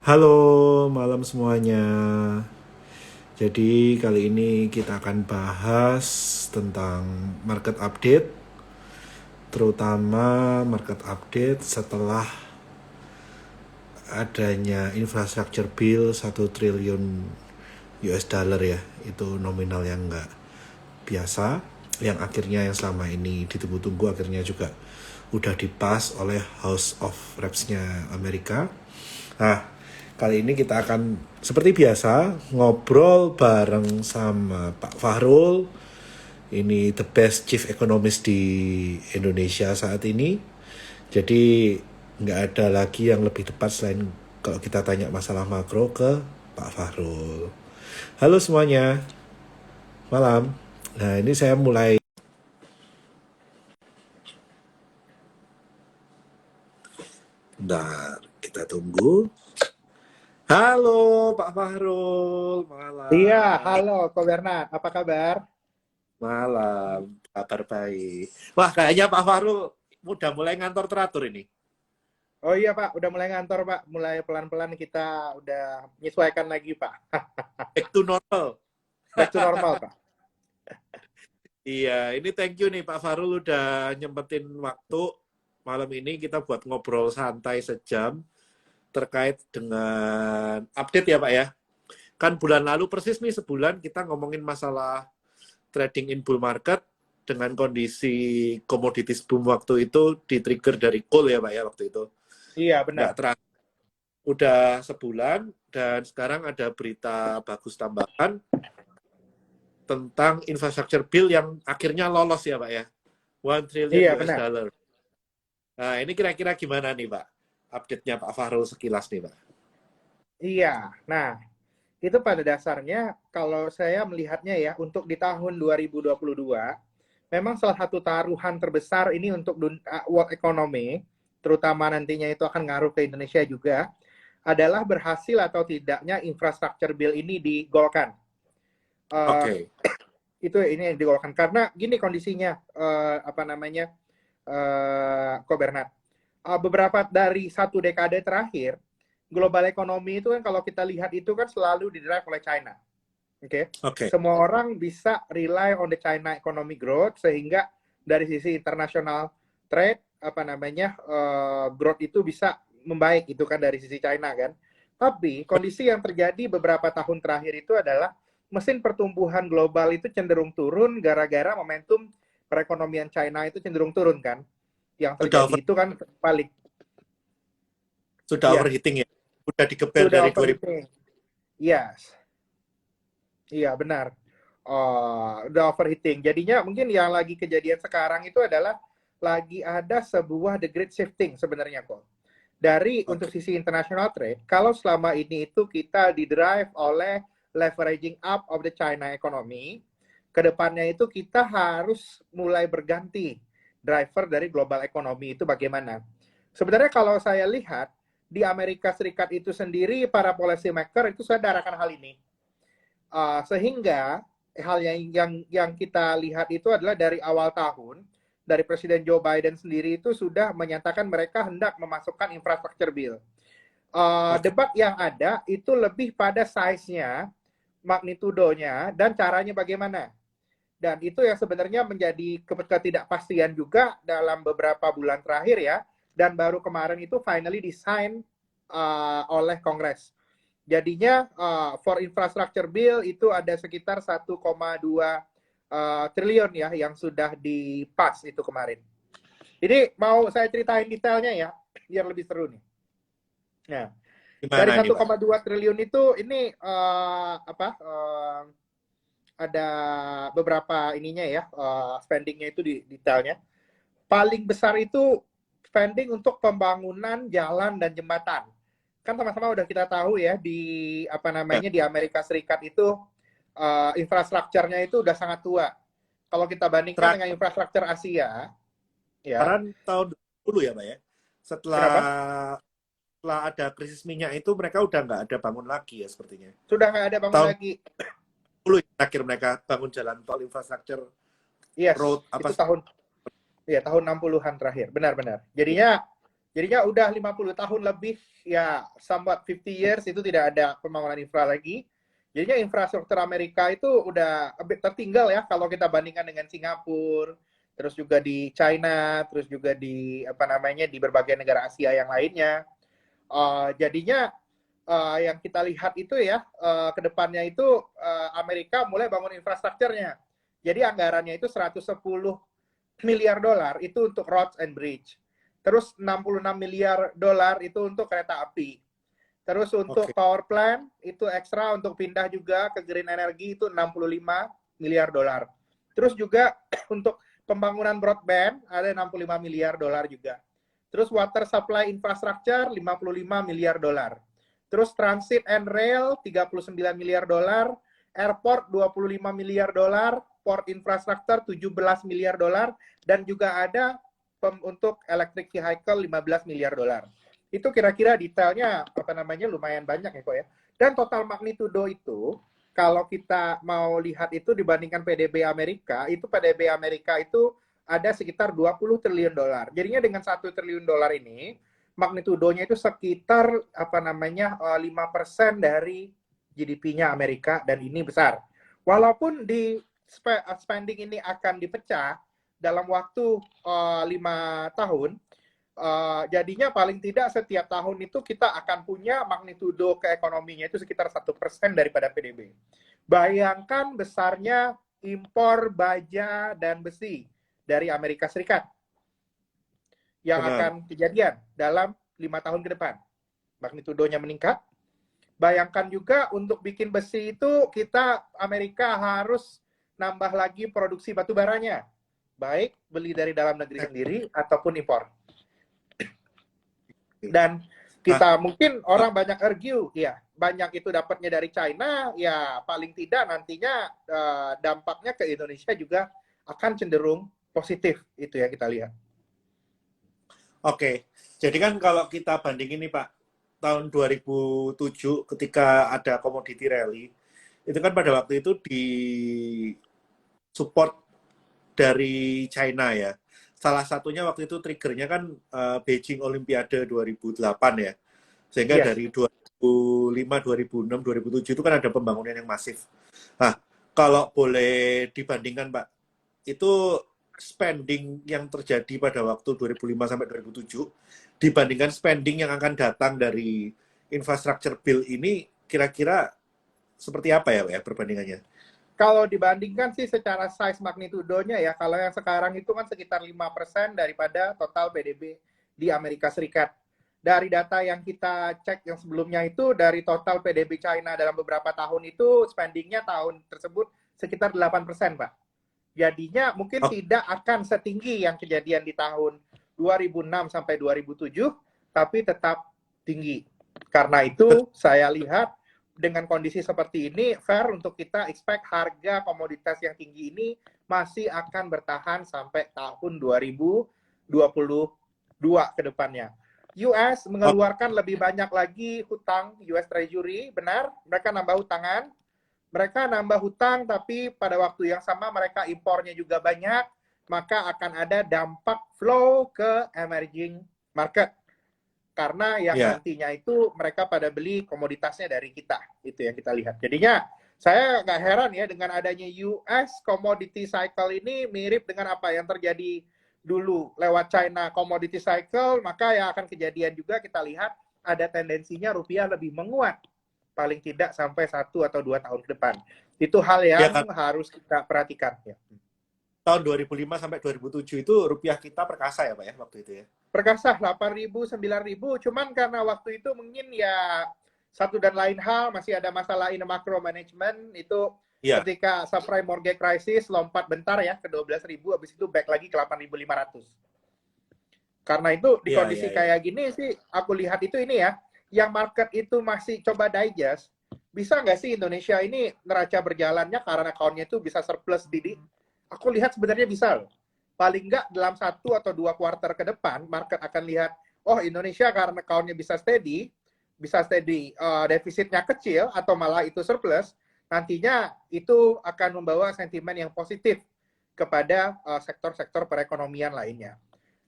Halo, malam semuanya. Jadi kali ini kita akan bahas tentang market update, terutama market update setelah adanya infrastructure bill 1 triliun US dollar ya. Itu nominal yang nggak biasa, yang akhirnya yang selama ini ditunggu-tunggu akhirnya juga udah dipas oleh House of Reps-nya Amerika. Nah, kali ini kita akan seperti biasa ngobrol bareng sama Pak Fahrul. Ini the best chief economist di Indonesia saat ini. Jadi nggak ada lagi yang lebih tepat selain kalau kita tanya masalah makro ke Pak Fahrul. Halo semuanya, malam. Nah ini saya mulai. Bentar, kita tunggu. Halo Pak Fahrul, Iya, malam. halo Ko Bernard, apa kabar? Malam, kabar baik. Wah, kayaknya Pak Fahrul udah mulai ngantor teratur ini. Oh iya Pak, udah mulai ngantor Pak, mulai pelan-pelan kita udah menyesuaikan lagi Pak. Back to normal. Back to normal Pak. Iya, ini thank you nih Pak Fahrul udah nyempetin waktu malam ini kita buat ngobrol santai sejam terkait dengan update ya Pak ya. Kan bulan lalu persis nih sebulan kita ngomongin masalah trading in bull market dengan kondisi commodities boom waktu itu di-trigger dari coal ya Pak ya waktu itu. Iya Nggak benar. terasa udah sebulan dan sekarang ada berita bagus tambahan tentang infrastructure bill yang akhirnya lolos ya Pak ya. 1 trillion Iya US benar. dollar. Nah ini kira-kira gimana nih Pak? Update-nya Pak Fahrul sekilas nih Pak. Iya. Nah, itu pada dasarnya kalau saya melihatnya ya untuk di tahun 2022 memang salah satu taruhan terbesar ini untuk world economy, terutama nantinya itu akan ngaruh ke Indonesia juga, adalah berhasil atau tidaknya infrastructure bill ini digolkan. Uh, Oke. itu ini yang digolkan karena gini kondisinya apa namanya Ko Bernard. Beberapa dari satu dekade terakhir global ekonomi itu kan kalau kita lihat itu kan selalu didrive oleh China. Oke. Okay? Oke. Semua orang bisa rely on the China economic growth sehingga dari sisi international trade apa namanya growth itu bisa membaik itu kan dari sisi China kan. Tapi kondisi yang terjadi beberapa tahun terakhir itu adalah mesin pertumbuhan global itu cenderung turun gara-gara momentum perekonomian China itu cenderung turun kan. Yang Sudah terjadi itu kan balik. sudah Iya, overheating ya. Sudah digeber sudah dari 2000. overheating. Yes. Iya, benar. Udah overheating. Jadinya mungkin yang lagi kejadian sekarang itu adalah lagi ada sebuah the great shifting sebenarnya kok. Dari untuk Oke. sisi international trade, kalau selama ini itu kita didrive oleh leveraging up of the China economy, kedepannya itu kita harus mulai berganti driver dari global economy itu bagaimana. Sebenarnya kalau saya lihat di Amerika Serikat itu sendiri para policy maker itu sadar akan hal ini. Sehingga hal yang kita lihat itu adalah dari awal tahun dari Presiden Joe Biden sendiri itu sudah menyatakan mereka hendak memasukkan infrastructure bill. Oke. Debat yang ada itu lebih pada size-nya, magnitudonya, dan caranya bagaimana. Dan itu yang sebenarnya menjadi ketidakpastian juga dalam beberapa bulan terakhir ya. Dan baru kemarin itu finally design oleh Kongres. Jadinya for infrastructure bill itu ada sekitar 1,2 triliun ya yang sudah dipas itu kemarin. Jadi mau saya ceritain detailnya ya biar lebih seru nih. Nah, dari Gimana nih Pak? 1,2 triliun itu ini apa ada beberapa ininya ya spendingnya itu di detailnya. Paling besar itu spending untuk pembangunan jalan dan jembatan. Kan sama-sama udah kita tahu ya di apa Ya. namanya di Amerika Serikat itu infrastrukturnya itu udah sangat tua. Kalau kita bandingkan dengan Terakhir infrastruktur Asia, ya, tahun 2010 ya Pak ya. Setelah kenapa? setelah ada krisis minyak itu mereka udah nggak ada bangun lagi ya sepertinya. Sudah nggak ada bangun Tahun lagi. 10 ya, terakhir mereka bangun jalan tol infrastruktur Yes, road apa itu tahun ya tahun 60-an terakhir. Benar-benar. Jadinya Jadinya udah 50 tahun lebih, ya somewhat 50 years itu tidak ada pembangunan infra lagi. Jadinya infrastruktur Amerika itu udah a bit tertinggal ya kalau kita bandingkan dengan Singapura, terus juga di China, terus juga di apa namanya di berbagai negara Asia yang lainnya. Jadinya yang kita lihat itu ya ke depannya itu Amerika mulai bangun infrastrukturnya. Jadi anggarannya itu 110 miliar dolar itu untuk roads and bridge. Terus 66 miliar dolar itu untuk kereta api. Terus untuk Oke. power plant itu ekstra untuk pindah juga ke green energy itu 65 miliar dolar. Terus juga untuk pembangunan broadband ada 65 miliar dolar juga. Terus water supply infrastructure 55 miliar dolar. Terus transit and rail 39 miliar dolar, airport 25 miliar dolar, port infrastructure 17 miliar dolar, dan juga ada untuk electric vehicle 15 miliar dolar. Itu kira-kira detailnya apa namanya lumayan banyak ya kok ya. Dan total magnitudo itu kalau kita mau lihat itu dibandingkan PDB Amerika, itu PDB Amerika itu ada sekitar 20 triliun dolar. Jadinya dengan 1 triliun dolar ini magnitudonya itu sekitar apa namanya 5% dari GDP-nya Amerika dan ini besar. Walaupun di spending ini akan dipecah dalam waktu 5 tahun, jadinya paling tidak setiap tahun itu kita akan punya magnitudo keekonominya itu sekitar 1% daripada PDB. Bayangkan besarnya impor baja dan besi dari Amerika Serikat yang Benar. akan kejadian dalam 5 tahun ke depan. Magnitudonya meningkat. Bayangkan juga untuk bikin besi itu kita Amerika harus nambah lagi produksi batu baranya. Baik beli dari dalam negeri sendiri ataupun impor. Dan Nah, kita mungkin orang banyak argue, ya banyak itu dapatnya dari China, ya paling tidak nantinya dampaknya ke Indonesia juga akan cenderung positif itu ya kita lihat. oke. Jadi kan kalau kita bandingin nih Pak, tahun 2007 ketika ada commodity rally, itu kan pada waktu itu di support dari China ya. Salah satunya waktu itu triggernya kan Beijing Olimpiade 2008 ya. Sehingga Yes. dari 2005, 2006, 2007 itu kan ada pembangunan yang masif. Nah, kalau boleh dibandingkan Pak, itu spending yang terjadi pada waktu 2005 sampai 2007 dibandingkan spending yang akan datang dari infrastructure bill ini kira-kira seperti apa ya perbandingannya? Kalau dibandingkan sih secara size magnitudonya ya, kalau yang sekarang itu kan sekitar 5% daripada total PDB di Amerika Serikat. Dari data yang kita cek yang sebelumnya itu, dari total PDB China dalam beberapa tahun itu, spendingnya tahun tersebut sekitar 8%, Pak. Jadinya mungkin Oh, tidak akan setinggi yang kejadian di tahun 2006 sampai 2007, tapi tetap tinggi. Karena itu saya lihat dengan kondisi seperti ini, fair untuk kita expect harga komoditas yang tinggi ini masih akan bertahan sampai tahun 2022 ke depannya. US oh, mengeluarkan lebih banyak lagi hutang US Treasury, benar, mereka nambah hutangan, mereka nambah hutang tapi pada waktu yang sama mereka impornya juga banyak, maka akan ada dampak flow ke emerging market. Karena yang ya. nantinya itu mereka pada beli komoditasnya dari kita, itu yang kita lihat. Jadinya saya nggak heran ya dengan adanya US commodity cycle ini mirip dengan apa yang terjadi dulu lewat China commodity cycle, maka yang akan kejadian juga kita lihat ada tendensinya rupiah lebih menguat paling tidak sampai 1 atau 2 tahun ke depan. Itu hal Ya yang kan harus kita perhatikan ya. tahun 2005 sampai 2007 itu rupiah kita perkasa ya Pak ya waktu itu ya. Perkasa 8.000 9.000, cuman karena waktu itu mungkin ya satu dan lain hal masih ada masalah in macro management itu Iya, ketika subprime mortgage crisis lompat bentar ya ke 12.000, habis itu back lagi ke 8.500. Karena itu di iya, iya, kondisi iya. kayak gini sih aku lihat itu ini ya, yang market itu masih coba digest, bisa nggak sih Indonesia ini neraca berjalannya karena account-nya itu bisa surplus Didi? Aku lihat sebenarnya bisa loh. Paling nggak dalam 1 atau 2 kuartal ke depan, market akan lihat, oh Indonesia karena account-nya bisa steady defisitnya kecil atau malah itu surplus, nantinya itu akan membawa sentimen yang positif kepada sektor-sektor perekonomian lainnya.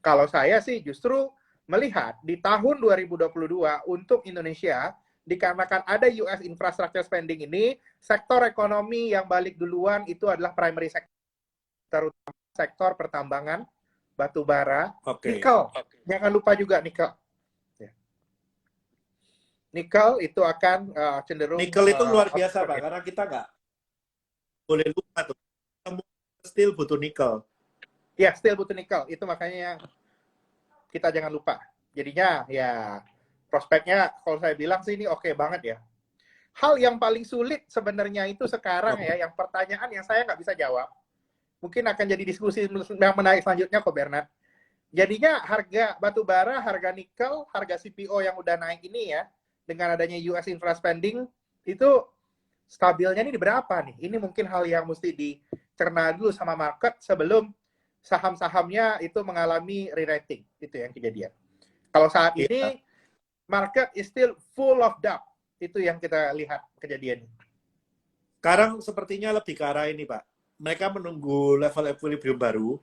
Kalau saya sih justru melihat di tahun 2022 untuk Indonesia, dikarenakan ada US infrastructure spending ini, sektor ekonomi yang balik duluan itu adalah primary sector, terutama sektor pertambangan, batu bara, nikel. Jangan lupa juga nikel. Nikel itu akan cenderung Nikel itu luar biasa, Pak, karena kita nggak boleh lupa tuh. Semua steel butuh nikel. Ya, steel butuh nikel. Itu makanya kita jangan lupa. Jadinya ya prospeknya kalau saya bilang sih ini oke banget ya. Hal yang paling sulit sebenarnya itu sekarang ya, yang pertanyaan yang saya nggak bisa jawab. Mungkin akan jadi diskusi yang menarik selanjutnya kok Bernard. Jadinya harga batu bara, harga nikel, harga CPO yang udah naik ini ya, dengan adanya US infra spending, itu stabilnya ini di berapa nih? Ini mungkin hal yang mesti dicerna dulu sama market sebelum saham-sahamnya itu mengalami re-rating. Itu yang kejadian. Kalau saat ini, market is still full of doubt. Itu yang kita lihat kejadian. Sekarang sepertinya lebih ke arah ini, Pak. Mereka menunggu level equilibrium baru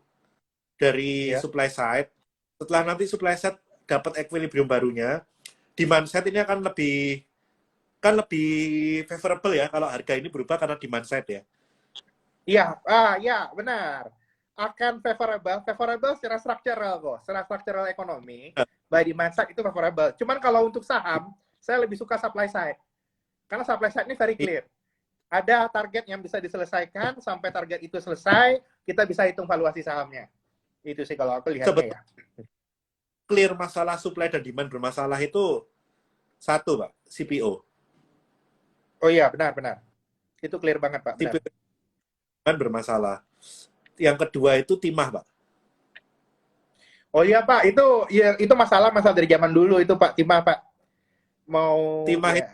dari supply side. Setelah nanti supply side dapat equilibrium barunya, demand side ini akan lebih favorable ya kalau harga ini berubah karena demand side ya. Iya, ya benar. Akan favorable secara struktural kok, secara struktural ekonomi, by demand side itu favorable. Cuman kalau untuk saham, saya lebih suka supply side. Karena supply side ini very clear. Ada target yang bisa diselesaikan, sampai target itu selesai, kita bisa hitung valuasi sahamnya. Itu sih kalau aku lihatnya ya. Clear masalah supply dan demand bermasalah itu satu, Pak, CPO. Oh iya, benar. Itu clear banget, Pak. Benar. CPO bermasalah. Yang kedua itu timah, Pak. Oh iya, Pak. Itu masalah dari zaman dulu itu, Pak. Timah, Pak. Timah ya,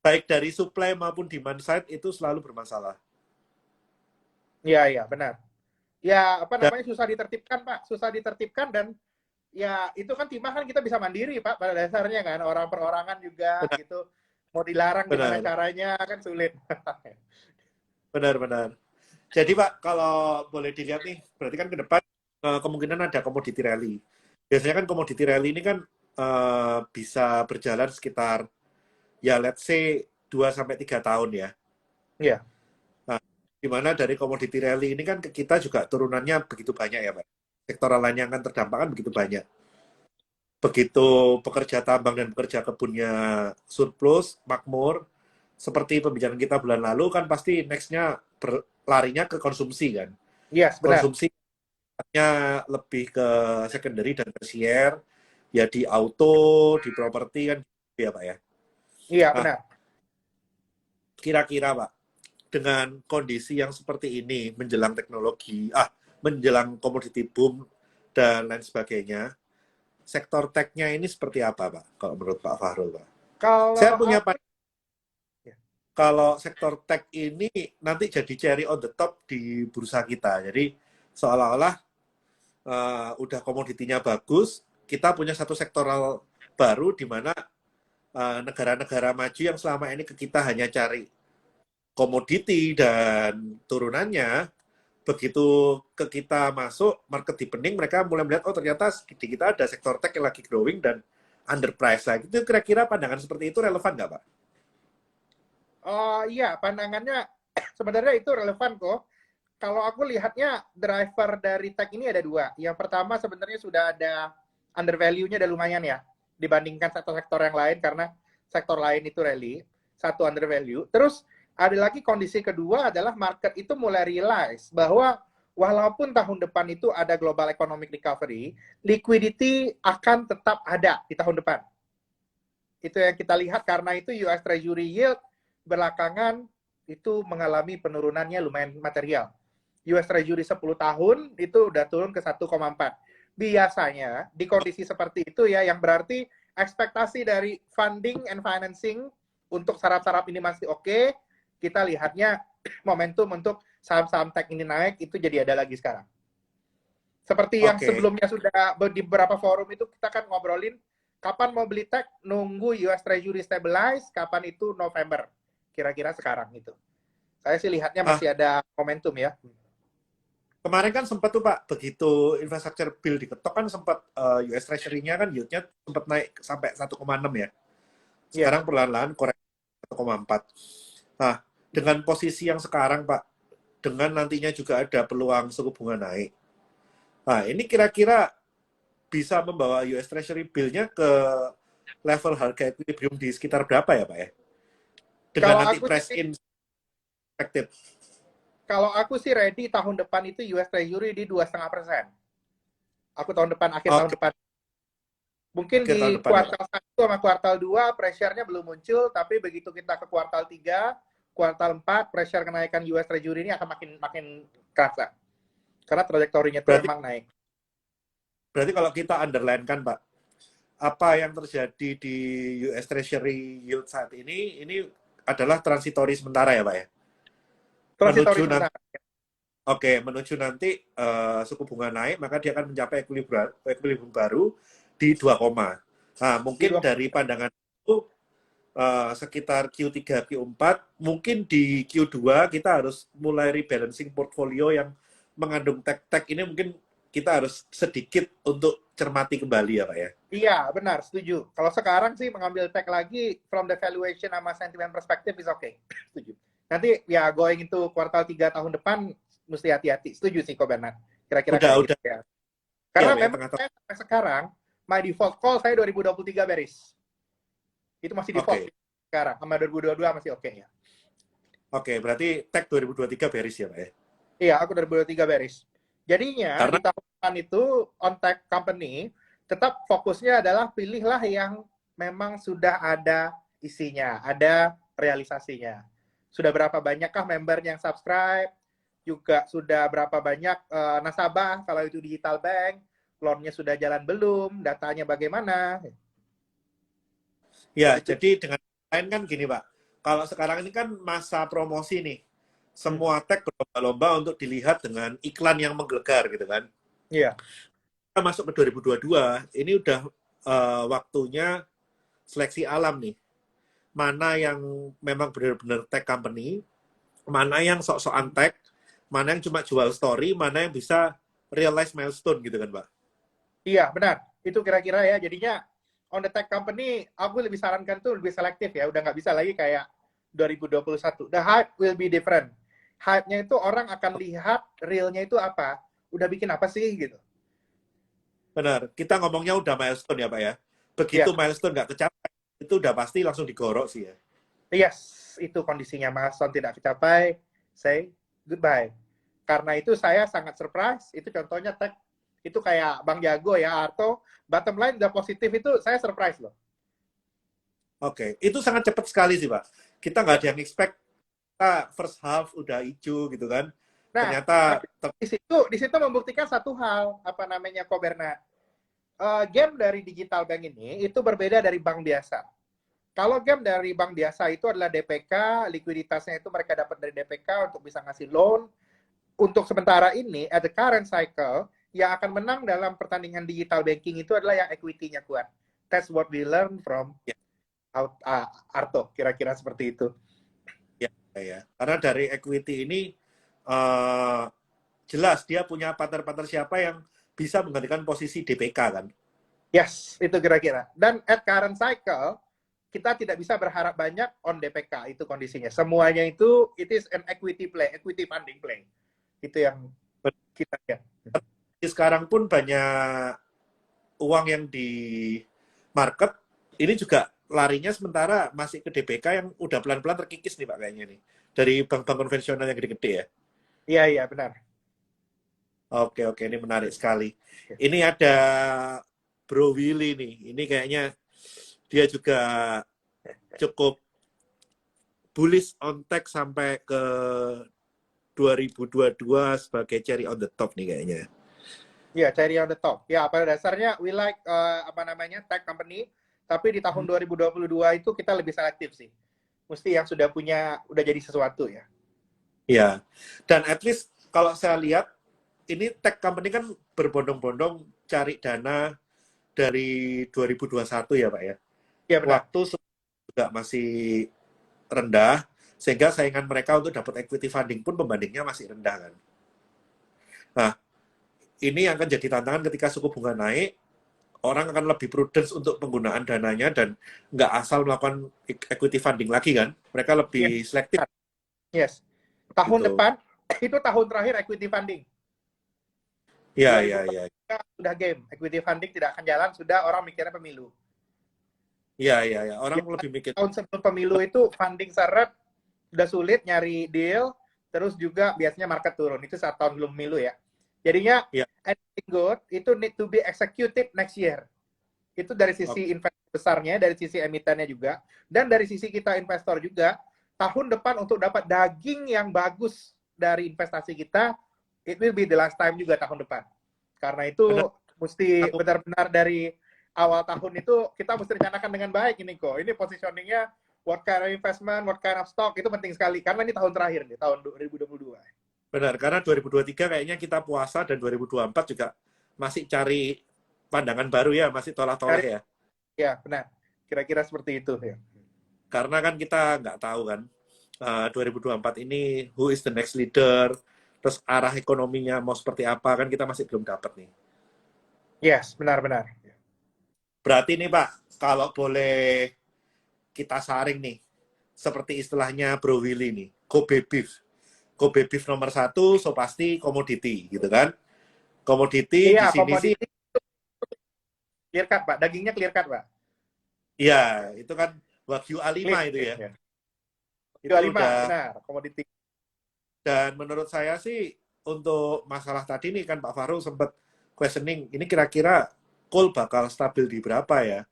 baik dari supply maupun demand side itu selalu bermasalah. Iya, benar. Ya, susah ditertibkan, Pak. Susah ditertibkan dan ya itu kan timah kan kita bisa mandiri, Pak, pada dasarnya kan. Orang perorangan juga Benar. gitu. Mau dilarang gimana caranya kan sulit. Benar. Jadi, Pak, kalau boleh dilihat nih, berarti kan ke depan kemungkinan ada commodity rally. Biasanya kan commodity rally ini kan bisa berjalan sekitar ya let's say 2-3 tahun ya. Iya. Nah, dimana dari commodity rally ini kan ke kita juga turunannya begitu banyak ya, Pak. Sektoral lain yang akan terdampak kan begitu banyak. Begitu pekerja tambang dan pekerja kebunnya surplus, makmur, seperti pembicaraan kita bulan lalu kan pasti next-nya larinya ke konsumsi kan. Yes, benar. Konsumsinya lebih ke secondary dan tersier, ya di auto, di properti kan ya Pak ya. Iya, benar. Kira-kira Pak, dengan kondisi yang seperti ini menjelang teknologi, menjelang komoditi boom dan lain sebagainya, sektor tech-nya ini seperti apa Pak? Kalau menurut Pak Fahrul Pak? Saya punya kalau sektor tech ini nanti jadi cherry on the top di bursa kita. Jadi seolah-olah udah komoditinya bagus, kita punya satu sektoral baru di mana negara-negara maju yang selama ini ke kita hanya cari komoditi dan turunannya, begitu ke kita masuk market deepening, mereka mulai melihat oh ternyata di kita ada sektor tech yang lagi growing dan underpriced lah. Itu kira-kira pandangan seperti itu relevan nggak Pak? Iya, pandangannya sebenarnya itu relevan kok. Kalau aku lihatnya driver dari tech ini ada dua. Yang pertama sebenarnya sudah ada undervalue-nya ada lumayan ya dibandingkan sektor-sektor yang lain karena sektor lain itu rally, satu undervalue. Terus ada lagi kondisi kedua adalah market itu mulai realize bahwa walaupun tahun depan itu ada global economic recovery, liquidity akan tetap ada di tahun depan. Itu yang kita lihat karena itu US Treasury yield belakangan itu mengalami penurunannya lumayan material. US Treasury 10 tahun itu udah turun ke 1,4. Biasanya di kondisi seperti itu ya, yang berarti ekspektasi dari funding and financing untuk startup-startup ini masih oke, kita lihatnya momentum untuk saham-saham tech ini naik itu jadi ada lagi sekarang. Seperti yang sebelumnya sudah di beberapa forum itu kita kan ngobrolin kapan mau beli tech, nunggu US Treasury stabilize, kapan itu November. Kira-kira sekarang itu. Saya sih lihatnya masih ada momentum ya. kemarin kan sempat tuh Pak, begitu infrastructure bill diketok kan sempat US Treasury-nya kan yield-nya sempat naik sampai 1,6 ya. Iya. Sekarang perlahan-lahan koreksi 1,4. Nah, dengan posisi yang sekarang Pak, dengan nantinya juga ada peluang suku bunga naik. Nah, ini kira-kira bisa membawa US Treasury bill-nya ke level harga equilibrium di sekitar berapa ya Pak ya? Dengan Kalau nanti aku price sih in expected kalau aku sih ready tahun depan itu US Treasury di 2,5%. Aku tahun depan, akhir tahun oke, depan. Mungkin akhir tahun di depan ya Pak. kuartal 1 sama kuartal 2 pressure-nya belum muncul, tapi begitu kita ke kuartal 3, kuartal 4, pressure kenaikan US Treasury ini akan makin makin kerasa. Karena trajektorinya itu Berarti emang naik. berarti kalau kita underline kan Pak, apa yang terjadi di US Treasury yield saat ini adalah transitory sementara ya Pak ya. Transitory Menuju nanti sebentar. menuju nanti suku bunga naik maka dia akan mencapai equilibrium baru di 2 koma. Nah, Di mungkin dua, dari pandangan itu sekitar Q3 Q4 mungkin di Q2 kita harus mulai rebalancing portfolio yang mengandung tech-tech ini mungkin kita harus sedikit untuk cermati kembali ya Pak ya. iya, benar, setuju. Kalau sekarang sih mengambil tag lagi from the valuation sama sentiment perspective is okay. Setuju. Nanti ya going into kuartal 3 tahun depan mesti hati-hati. Setuju sih Ko Bernard. Kira-kira kayak gitu Udah ya. ya Karena Pak ya memang tengah. saya sampai sekarang my default call saya 2023 bearish. Itu masih default Oke. sekarang. Sama 2022 masih oke ya. Oke, berarti tech 2023 bearish ya Pak ya. Iya, aku 2023 bearish. Jadinya Karena di tahun depan itu on tech company tetap fokusnya adalah pilihlah yang memang sudah ada isinya, ada realisasinya. Sudah berapa banyakkah member yang subscribe, juga sudah berapa banyak nasabah kalau itu digital bank, loan-nya sudah jalan belum, datanya bagaimana. ya Itu. jadi dengan lain kan gini Pak. Kalau sekarang ini kan masa promosi nih. Hmm, Semua tech berlomba-lomba untuk dilihat dengan iklan yang menggelegar gitu kan. iya. Kita masuk ke 2022, ini udah waktunya seleksi alam nih. Mana yang memang benar-benar tech company, mana yang sok-sokan tech, mana yang cuma jual story, mana yang bisa realize milestone gitu kan, Pak. Iya, benar. Itu kira-kira ya. Jadinya on the tech company, aku lebih sarankan tuh lebih selektif ya. Udah nggak bisa lagi kayak 2021. The hype will be different. Hype-nya itu orang akan lihat realnya itu apa. Udah bikin apa sih gitu. Benar, kita ngomongnya udah milestone ya, Pak ya. Begitu Iya, milestone nggak kecapai, itu udah pasti langsung digorok sih ya. yes. Itu kondisinya milestone tidak tercapai. Say goodbye. Karena itu saya sangat surprise. Itu contohnya tech. Itu kayak Bang Jago ya, Arto. Bottom line udah positif itu saya surprise loh. Oke, itu sangat cepat sekali sih, Pak. Kita nggak Ya. ada yang expect, kita first half udah hijau gitu kan. Nah, Ternyata, tapi di situ membuktikan satu hal, apa namanya, Koberna. Game dari digital bank ini itu berbeda dari bank biasa. Kalau game dari bank biasa itu adalah DPK, likuiditasnya itu mereka dapat dari DPK untuk bisa ngasih loan. Untuk sementara ini, at the current cycle, yang akan menang dalam pertandingan digital banking itu adalah yang equity-nya kuat. That's what we learn from ya, Arto, kira-kira seperti itu. ya, ya. Karena dari equity ini, uh, jelas dia punya partner-partner siapa yang bisa menggantikan posisi DPK kan. Yes, itu kira-kira. Dan at current cycle, kita tidak bisa berharap banyak on DPK, itu kondisinya. Semuanya itu, it is an equity play, equity funding play. Itu yang kita lihat. Sekarang pun banyak uang yang di market, ini juga larinya sementara masih ke DPK yang udah pelan-pelan terkikis nih Pak kayaknya nih. Dari bank-bank konvensional yang gede-gede ya. Iya, iya, benar. Oke, oke, ini menarik sekali. Ini ada Bro Willy nih. Ini kayaknya dia juga cukup bullish on tech sampai ke 2022 sebagai cherry on the top nih kayaknya. Ya, cherry on the top. Ya, pada dasarnya we like apa namanya tech company, tapi di tahun 2022 itu kita lebih selektif sih. Mesti yang sudah punya, udah jadi sesuatu ya. Ya, dan at least kalau saya lihat ini tech company kan berbondong-bondong cari dana dari 2021 ya Pak ya. Ya benar. Waktu juga masih rendah, sehingga saingan mereka untuk dapat equity funding pun pembandingnya masih rendah kan. Nah, ini akan jadi tantangan ketika suku bunga naik, orang akan lebih prudence untuk penggunaan dananya dan nggak asal melakukan equity funding lagi kan. Mereka Yes. lebih selektif Yes. Tahun gitu. depan itu tahun terakhir equity funding. Ya, ya, 2023 ya. sudah game. Equity funding tidak akan jalan, sudah orang mikirnya pemilu. Ya, ya, ya. Orang Ya, lebih mikir. tahun sebelum pemilu itu funding seret, udah sulit nyari deal, terus juga biasanya market turun. Itu saat tahun belum pemilu ya. Jadinya Ya, anything good itu need to be executed next year. Itu dari oke. sisi investor besarnya, dari sisi emitennya juga, dan dari sisi kita investor juga, tahun depan untuk dapat daging yang bagus dari investasi kita, it will be the last time juga tahun depan. Karena Benar. itu mesti Aku benar-benar dari awal tahun itu kita mesti rencanakan dengan baik ini kok. Ini positioningnya what kind of investment, what kind of stock itu penting sekali karena ini tahun terakhir nih, tahun 2022. benar, karena 2023 kayaknya kita puasa dan 2024 juga masih cari pandangan baru ya, masih tolak-tolak Cari ya. ya, benar. Kira-kira seperti itu ya. Karena kan kita nggak tahu kan, 2024 ini who is the next leader, terus arah ekonominya mau seperti apa, kan kita masih belum dapat nih. Yes, benar-benar. Berarti nih Pak, kalau boleh kita saring nih, seperti istilahnya Bro Willy nih, Kobe beef. Kobe beef nomor satu, so pasti komoditi, gitu kan. Komoditi di Iya, sini sih, komoditi clear cut, Pak. Dagingnya clear cut, Pak. ya itu kan Wagyu A5 Clean, itu ya. ya. Itu 25, udah, benar. Komoditi. dan menurut saya sih, untuk masalah tadi nih kan Pak Fahrul sempat questioning, ini kira-kira coal bakal stabil di berapa ya?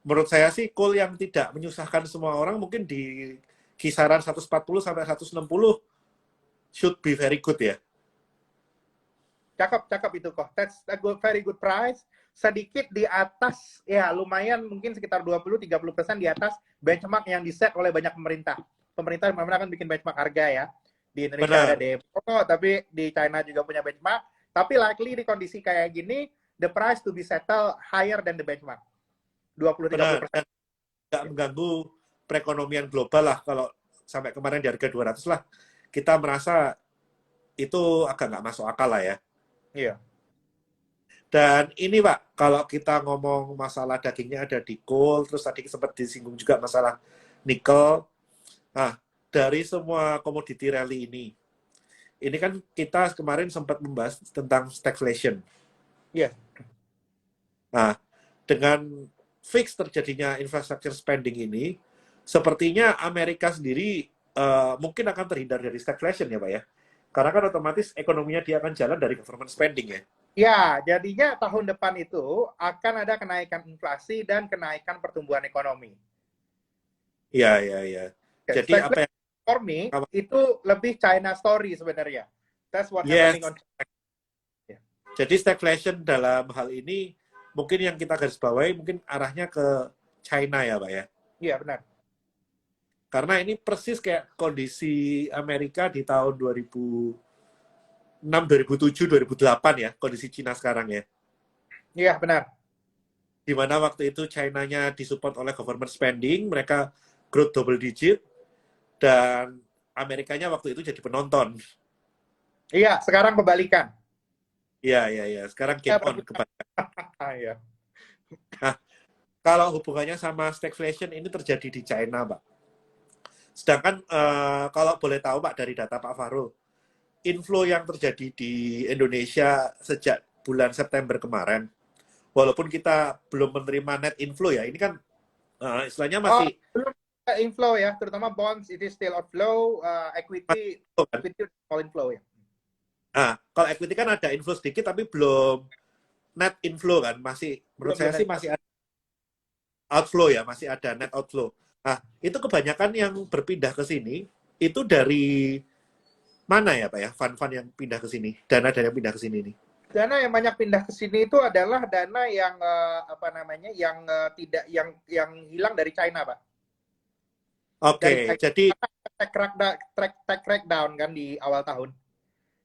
Menurut saya sih coal yang tidak menyusahkan semua orang mungkin di kisaran 140 sampai 160 should be very good ya. Cakep itu kok. That's a good, very good price. Sedikit di atas, ya lumayan mungkin sekitar 20-30% di atas benchmark yang di-set oleh banyak pemerintah. Pemerintah memang kan bikin benchmark harga ya. Di Indonesia ada Benar, DPO, tapi di China juga punya benchmark. Tapi likely di kondisi kayak gini, the price to be settled higher than the benchmark. benar. 20-30%. Dan nggak mengganggu perekonomian global lah. Kalau sampai kemarin di harga 200 lah, kita merasa itu agak nggak masuk akal lah ya. Iya. Dan ini Pak, kalau kita ngomong masalah dagingnya ada di coal, terus tadi sempat disinggung juga masalah nikel. Nah, dari semua komoditi rally ini kan kita kemarin sempat membahas tentang stagflation. Iya. Nah, dengan fix terjadinya infrastructure spending ini, sepertinya Amerika sendiri mungkin akan terhindar dari stagflation ya Pak ya. Karena kan otomatis ekonominya dia akan jalan dari government spending ya. Ya, jadinya tahun depan itu akan ada kenaikan inflasi dan kenaikan pertumbuhan ekonomi. Iya, iya, iya. Jadi apa Stagflation yang for me itu lebih China story sebenarnya. That's what yes. happening on China. Jadi stagflation dalam hal ini mungkin yang kita garis bawahi mungkin arahnya ke China ya Pak ya. Iya, benar. Karena ini persis kayak kondisi Amerika di tahun 2006, 2007, 2008 ya, kondisi Cina sekarang ya. Iya, benar. Di mana waktu itu China-nya disupport oleh government spending, mereka growth double digit, dan Amerikanya waktu itu jadi penonton. Iya, sekarang kebalikan. Iya, iya, iya. Sekarang game on kebalikan. Iya. Nah, kalau hubungannya sama stagflation ini terjadi di China, Pak. Sedangkan kalau boleh tahu Pak dari data Pak Fahrul, inflow yang terjadi di Indonesia sejak bulan September kemarin, walaupun kita belum menerima net inflow ya, ini kan istilahnya masih belum inflow ya, terutama bonds it is still outflow, equity all inflow ya. Nah, kalau equity kan ada inflow sedikit tapi belum net inflow kan, masih menurut saya sih masih ada outflow ya, masih ada net outflow. Nah, itu kebanyakan yang berpindah ke sini itu dari mana ya Pak ya, fund-fund yang pindah ke sini, dana yang pindah ke sini nih? Dana yang banyak pindah ke sini itu adalah dana yang tidak yang hilang dari China, Pak. Oke, jadi tech crackdown kan di awal tahun.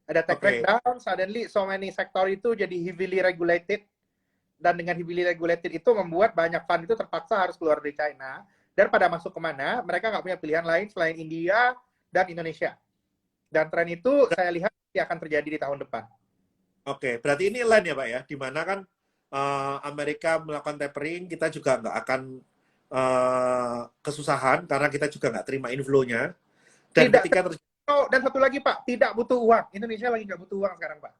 Ada tech crackdown, suddenly so many sektor itu jadi heavily regulated, dan dengan heavily regulated itu membuat banyak fund itu terpaksa harus keluar dari China, dan pada masuk kemana, mereka nggak punya pilihan lain selain India dan Indonesia. Dan tren itu saya lihat akan terjadi di tahun depan. Oke, berarti ini land ya Pak ya, di mana kan Amerika melakukan tapering, kita juga nggak akan kesusahan karena kita juga nggak terima inflow-nya. Dan Tidak ketika terjadi, Oh, dan satu lagi Pak, tidak butuh uang. Indonesia lagi nggak butuh uang sekarang Pak.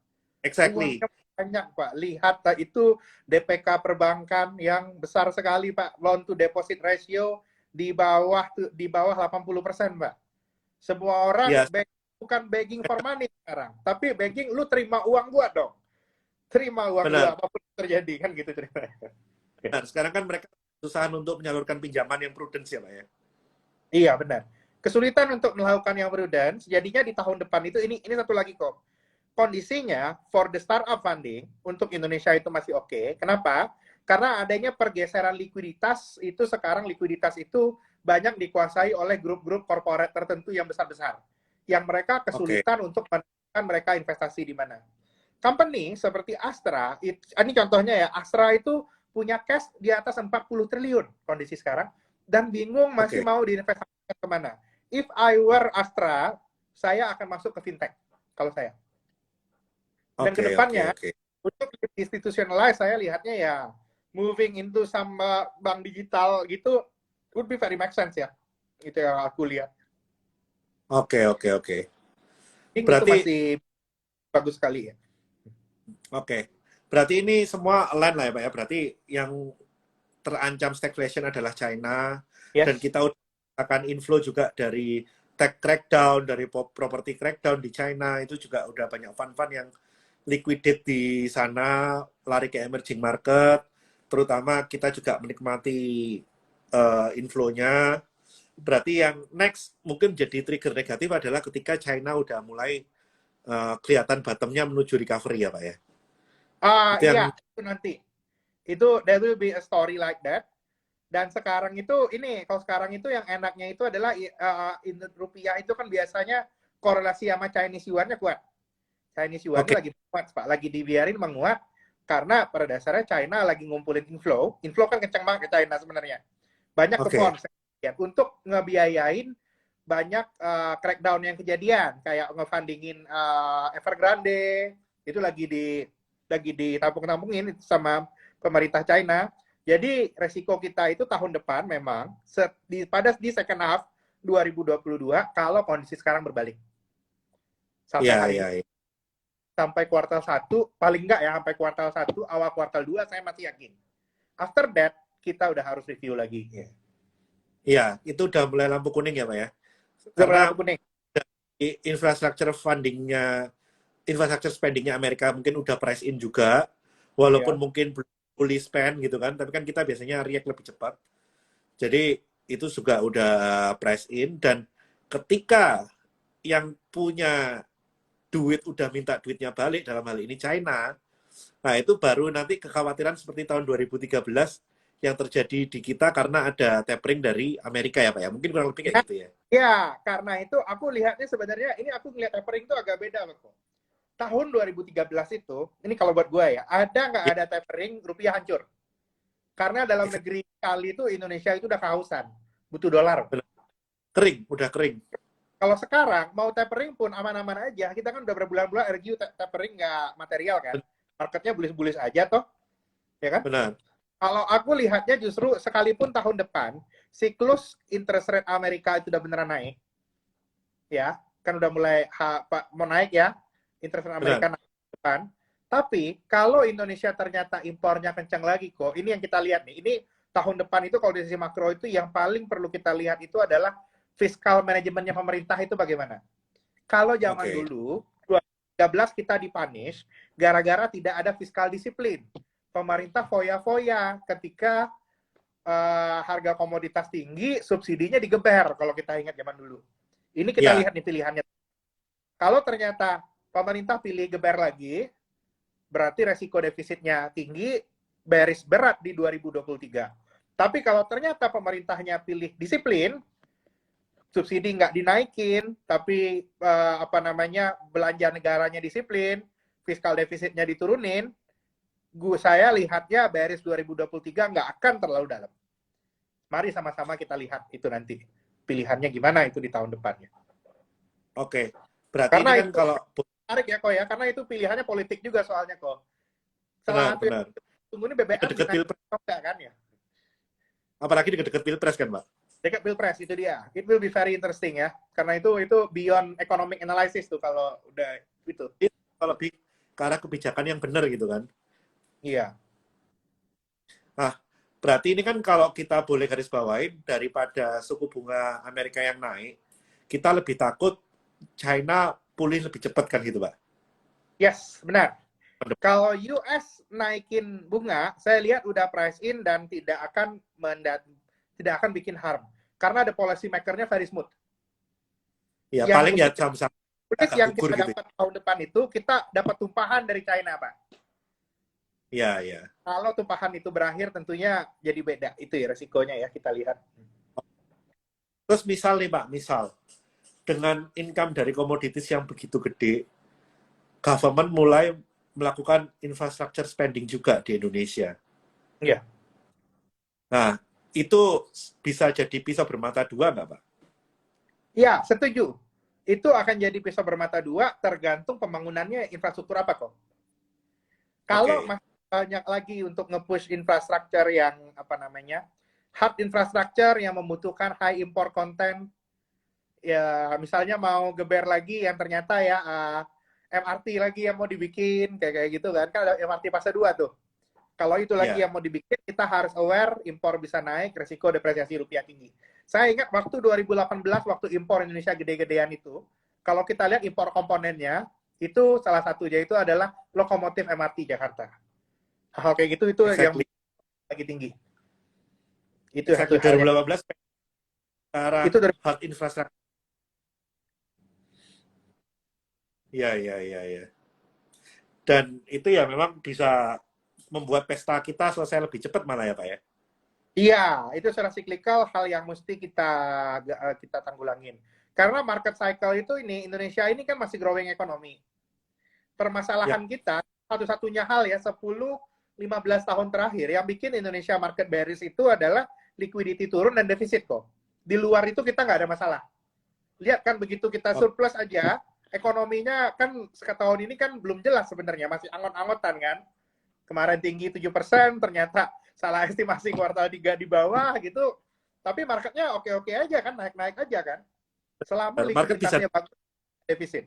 exactly, Uangnya banyak Pak. Lihat itu DPK perbankan yang besar sekali Pak. Loan to deposit ratio di bawah 80% Pak. Semua orang ya bukan begging for money sekarang, tapi begging lu terima uang gua dong. Terima uang gua benar. apapun yang terjadi kan gitu ceritanya. Benar. Sekarang kan mereka kesusahan untuk menyalurkan pinjaman yang prudence ya Pak ya. Iya benar. Kesulitan untuk melakukan yang prudence, jadinya di tahun depan itu ini satu lagi kok. Kondisinya for the startup funding untuk Indonesia itu masih oke. Kenapa? Karena adanya pergeseran likuiditas itu sekarang likuiditas itu banyak dikuasai oleh grup-grup korporat tertentu yang besar-besar. Yang mereka Oke, kesulitan untuk menentukan mereka investasi di mana. Company seperti Astra, ini contohnya ya, Astra itu punya cash di atas 40 triliun kondisi sekarang, dan bingung masih oke, mau diinvestasikan kemana. If I were Astra, saya akan masuk ke fintech, kalau saya. Dan oke, oke, kedepannya, oke. untuk institutionalize, saya lihatnya ya, moving into sama bank digital gitu, would be very make sense ya. Itu yang aku lihat. Oke, oke, oke. Itu Berarti, masih bagus sekali ya. oke. Berarti ini semua align lah ya Pak ya. Berarti yang terancam stagflation adalah China, dan Yes. kita akan inflow juga dari tech crackdown, dari property crackdown di China, itu juga udah banyak fund-fund yang liquidate di sana, lari ke emerging market, terutama kita juga menikmati inflow-nya. Berarti yang next mungkin jadi trigger negatif adalah ketika China udah mulai kelihatan bottom-nya menuju recovery ya Pak ya. Itu yang Iya, itu nanti. Itu there will be a story like that. Dan sekarang itu kalau sekarang itu yang enaknya itu adalah rupiah itu kan biasanya korelasi sama Chinese yuan-nya kuat. Chinese yuan itu oke, lagi kuat, Pak. Lagi dibiarin menguat karena pada dasarnya China lagi ngumpulin inflow. Inflow kan kencang banget ke China sebenarnya. Banyak ke oke, bonds ya, untuk ngebiayain banyak crackdown yang kejadian kayak ngefundingin Evergrande itu lagi ditampung-tampungin sama pemerintah China. Jadi resiko kita itu tahun depan memang di second half 2022 kalau kondisi sekarang berbalik. Sampai iya, hari iya, ini, iya. sampai kuartal 1, paling enggak ya sampai kuartal 1, awal kuartal 2 saya masih yakin. After that, kita udah harus review lagi. Iya, itu udah mulai lampu kuning ya Pak ya. Udah Karena lampu kuning. infrastructure fundingnya, infrastructure spendingnya Amerika mungkin udah price in juga, walaupun Ya. mungkin belum fully spend gitu kan, tapi kan kita biasanya react lebih cepat. Jadi itu juga udah price in, dan ketika yang punya duit udah minta duitnya balik, dalam hal ini China, nah itu baru nanti kekhawatiran seperti tahun 2013 yang terjadi di kita karena ada tapering dari Amerika ya Pak ya. Mungkin kurang lebih kayak Ya, gitu ya. ya, karena itu aku lihatnya sebenarnya ini aku ngeliat tapering itu agak beda loh kok. Tahun 2013 itu, ini kalau buat gue ya, ada nggak Ya, ada tapering, rupiah hancur. Karena dalam exactly. negeri kali itu Indonesia itu udah kehausan, butuh dolar. Benar. Kering, udah kering. Kalau sekarang mau tapering pun aman-aman aja, kita kan udah berbulan-bulan review tapering nggak material kan, marketnya bullish-bullish aja toh, ya kan? Benar. Kalau aku lihatnya justru sekalipun tahun depan siklus interest rate Amerika itu udah beneran naik, ya kan udah mulai mau naik ya, interest rate Amerika Benar. naik depan. Tapi kalau Indonesia ternyata impornya kencang lagi kok, ini yang kita lihat nih. Ini tahun depan itu kalau dari sisi makro itu yang paling perlu kita lihat itu adalah fiskal manajemennya pemerintah itu bagaimana. Kalau zaman Oke. dulu 2013 kita dipunish gara-gara tidak ada fiskal disiplin. Pemerintah foya-foya ketika harga komoditas tinggi, subsidinya digeber kalau kita ingat zaman dulu. Ini kita Ya, lihat nih pilihannya. Kalau ternyata pemerintah pilih geber lagi, berarti resiko defisitnya tinggi, bearish berat di 2023. Tapi kalau ternyata pemerintahnya pilih disiplin, subsidi nggak dinaikin, tapi belanja negaranya disiplin, fiskal defisitnya diturunin, saya lihatnya bearish 2023 nggak akan terlalu dalam. Mari sama-sama kita lihat itu nanti pilihannya gimana itu di tahun depannya. oke. Berarti ini Karena kan itu kalau menarik ya kok ya, karena itu pilihannya politik juga soalnya kok. Salah Benar, satu yang benar. tunggu ini BBM Deket-deket dinaik pilpres, atau enggak kan ya? apalagi deket-deket pilpres kan, Pak? Dekat pilpres itu dia. It will be very interesting ya, karena itu beyond economic analysis tuh kalau udah itu. Itu kalau lebih ke arah kebijakan yang benar gitu kan. Iya. Nah, berarti ini kan kalau kita boleh garis bawain, daripada suku bunga Amerika yang naik, kita lebih takut China pulih lebih cepat kan gitu, Pak? Yes, benar. Kalau US naikin bunga, saya lihat udah price in dan tidak akan bikin harm. Karena ada policy maker-nya very smooth. Ya, Yang paling ya saham-saham agak yang gugur kita gitu. dapat tahun depan itu, kita dapat tumpahan dari China, Pak. Ya, ya. Kalau tumpahan itu berakhir, tentunya jadi beda. Itu ya resikonya ya, kita lihat. Terus misal nih, Pak, misal dengan income dari komoditis yang begitu gede, government mulai melakukan infrastructure spending juga di Indonesia. Iya. Nah, itu bisa jadi pisau bermata dua nggak, Pak? Iya, setuju. Itu akan jadi pisau bermata dua, tergantung pembangunannya infrastruktur apa kok. Kalau Oke. masih banyak lagi untuk nge-push infrastruktur yang apa namanya, hard infrastructure yang membutuhkan high import content, ya misalnya mau geber lagi yang ternyata ya MRT lagi yang mau dibikin kayak gitu kan ada MRT fase 2 tuh. Kalau itu lagi Ya. yang mau dibikin, kita harus aware impor bisa naik, resiko depresiasi rupiah tinggi. Saya ingat waktu 2018 waktu impor Indonesia gede-gedean itu, kalau kita lihat impor komponennya, itu salah satunya itu adalah lokomotif MRT Jakarta. Hal kayak gitu itu yang Exactly. lagi tinggi. Itu satu Exactly. hal yang 2018 ke arah itu dari hard infrastructure. Ya, ya, ya, ya. Dan itu ya memang bisa membuat pesta kita selesai lebih cepat malah ya, Pak ya? iya, itu secara siklikal hal yang mesti kita tanggulangin. Karena market cycle itu ini Indonesia ini kan masih growing ekonomi. Ya, Permasalahan kita satu-satunya hal ya 10-15 tahun terakhir yang bikin Indonesia market bearish itu adalah liquidity turun dan defisit kok. Di luar itu kita nggak ada masalah. Lihat kan begitu kita oh, surplus aja, ekonominya kan tahun ini kan belum jelas sebenarnya, masih angot-angotan kan. Kemarin tinggi 7%, ternyata salah estimasi kuartal 3 di bawah gitu. Tapi marketnya oke-oke aja kan, naik-naik aja kan. Selama market bisa, likuiditasnya bagus, defisit.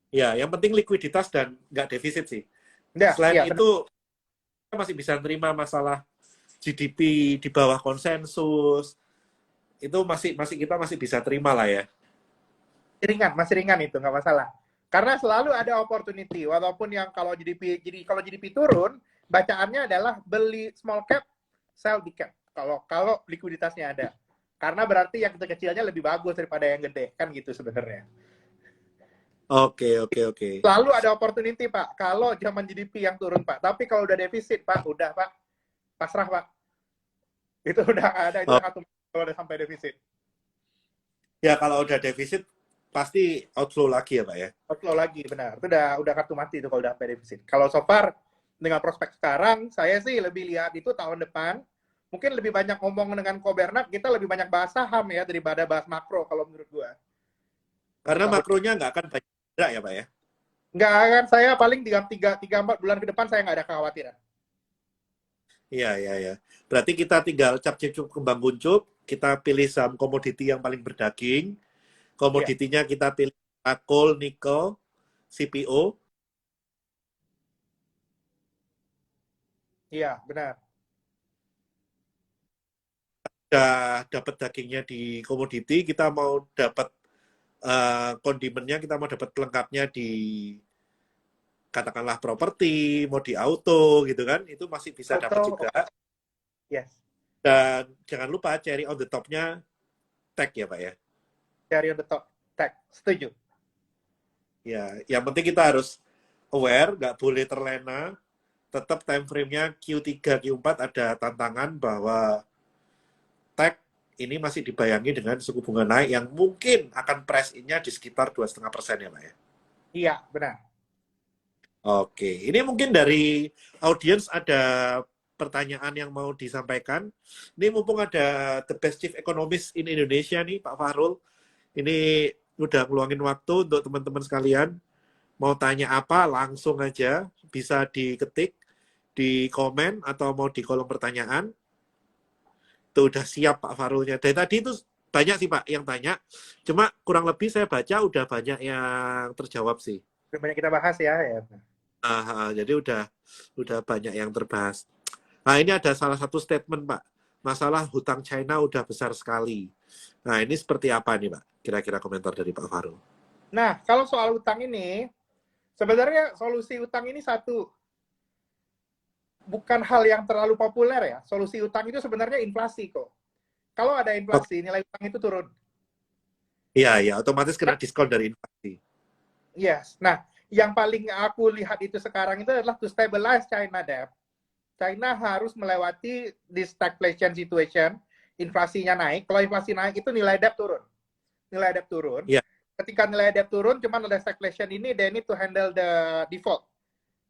ya, yang penting likuiditas dan nggak defisit sih. Ya, Selain iya benar. itu, kita masih bisa terima masalah GDP di bawah konsensus, itu masih kita masih bisa terima lah ya. Masih ringan itu, nggak masalah. Karena selalu ada opportunity, walaupun yang kalau GDP turun, bacaannya adalah beli small cap, sell big cap. Kalau likuiditasnya ada. Karena berarti yang kecil-kecilnya lebih bagus daripada yang gede, kan gitu sebenarnya. Oke, oke, oke. Selalu ada opportunity, Pak. Kalau zaman GDP yang turun, Pak. Tapi kalau udah defisit, Pak, udah, Pak. Pasrah, Pak. Itu udah nggak ada, itu Oh, udah kartu kalau udah sampai defisit. ya kalau udah defisit pasti outflow lagi ya, Pak ya. Outflow lagi, benar. Itu udah kartu mati itu kalau udah sampai defisit. Kalau so far, dengan prospek sekarang, saya sih lebih lihat itu tahun depan, mungkin lebih banyak ngomong dengan Ko Bernard, kita lebih banyak bahas saham ya, daripada bahas makro kalau menurut gua. Untuk Karena tahun makronya nggak akan banyak gerak ya, Pak ya. nggak kan saya paling 3-4 bulan ke depan saya nggak ada kekhawatiran. Iya, iya, iya. Berarti kita tinggal cap-cip kembang kuncup, kita pilih saham komoditi yang paling berdaging, Iya, komoditinya kita pilih coal, nikel, CPO, iya benar. udah dapat dagingnya di komoditi, kita mau dapat kondimennya, kita mau dapat pelengkapnya di katakanlah properti, mau di auto gitu kan, itu masih bisa dapat Auto, juga. oke. Yes. Dan jangan lupa cherry on the top-nya tech ya, Pak ya. Carry on the top tech. Setuju. Ya, yang penting kita harus aware, nggak boleh terlena. Tetap time frame-nya Q3, Q4 ada tantangan bahwa tech ini masih dibayangi dengan suku bunga naik yang mungkin akan price in-nya di sekitar 2,5% ya, Pak ya. Iya, benar. Oke, ini mungkin dari audiens ada pertanyaan yang mau disampaikan. Ini mumpung ada The Best Chief Economist in Indonesia nih, Pak Fahrul. Ini udah ngeluangin waktu untuk teman-teman sekalian. Mau tanya apa langsung aja, bisa diketik di komen atau mau di kolom pertanyaan. Itu udah siap Pak Farulnya. Dari tadi itu banyak sih Pak yang tanya. Cuma kurang lebih saya baca udah banyak yang terjawab sih. Banyak kita bahas ya. Ya. Jadi udah banyak yang terbahas. Nah, ini ada salah satu statement, Pak. Masalah hutang China udah besar sekali. Nah, ini seperti apa nih, Pak? Kira-kira komentar dari Pak Farul. Nah, kalau soal utang ini, sebenarnya solusi utang ini satu, bukan hal yang terlalu populer ya. Solusi utang itu sebenarnya inflasi kok. Kalau ada Oke. inflasi, nilai utang itu turun. Iya, ya, otomatis kena diskon dari inflasi. Yes. Nah, yang paling aku lihat itu sekarang itu adalah to stabilize China debt. China harus melewati this stagflation situation, inflasinya naik. Kalau inflasi naik itu nilai debt turun. Nilai debt turun. Iya, Ketika nilai debt turun, cuman ada stagflation ini, they need to handle the default.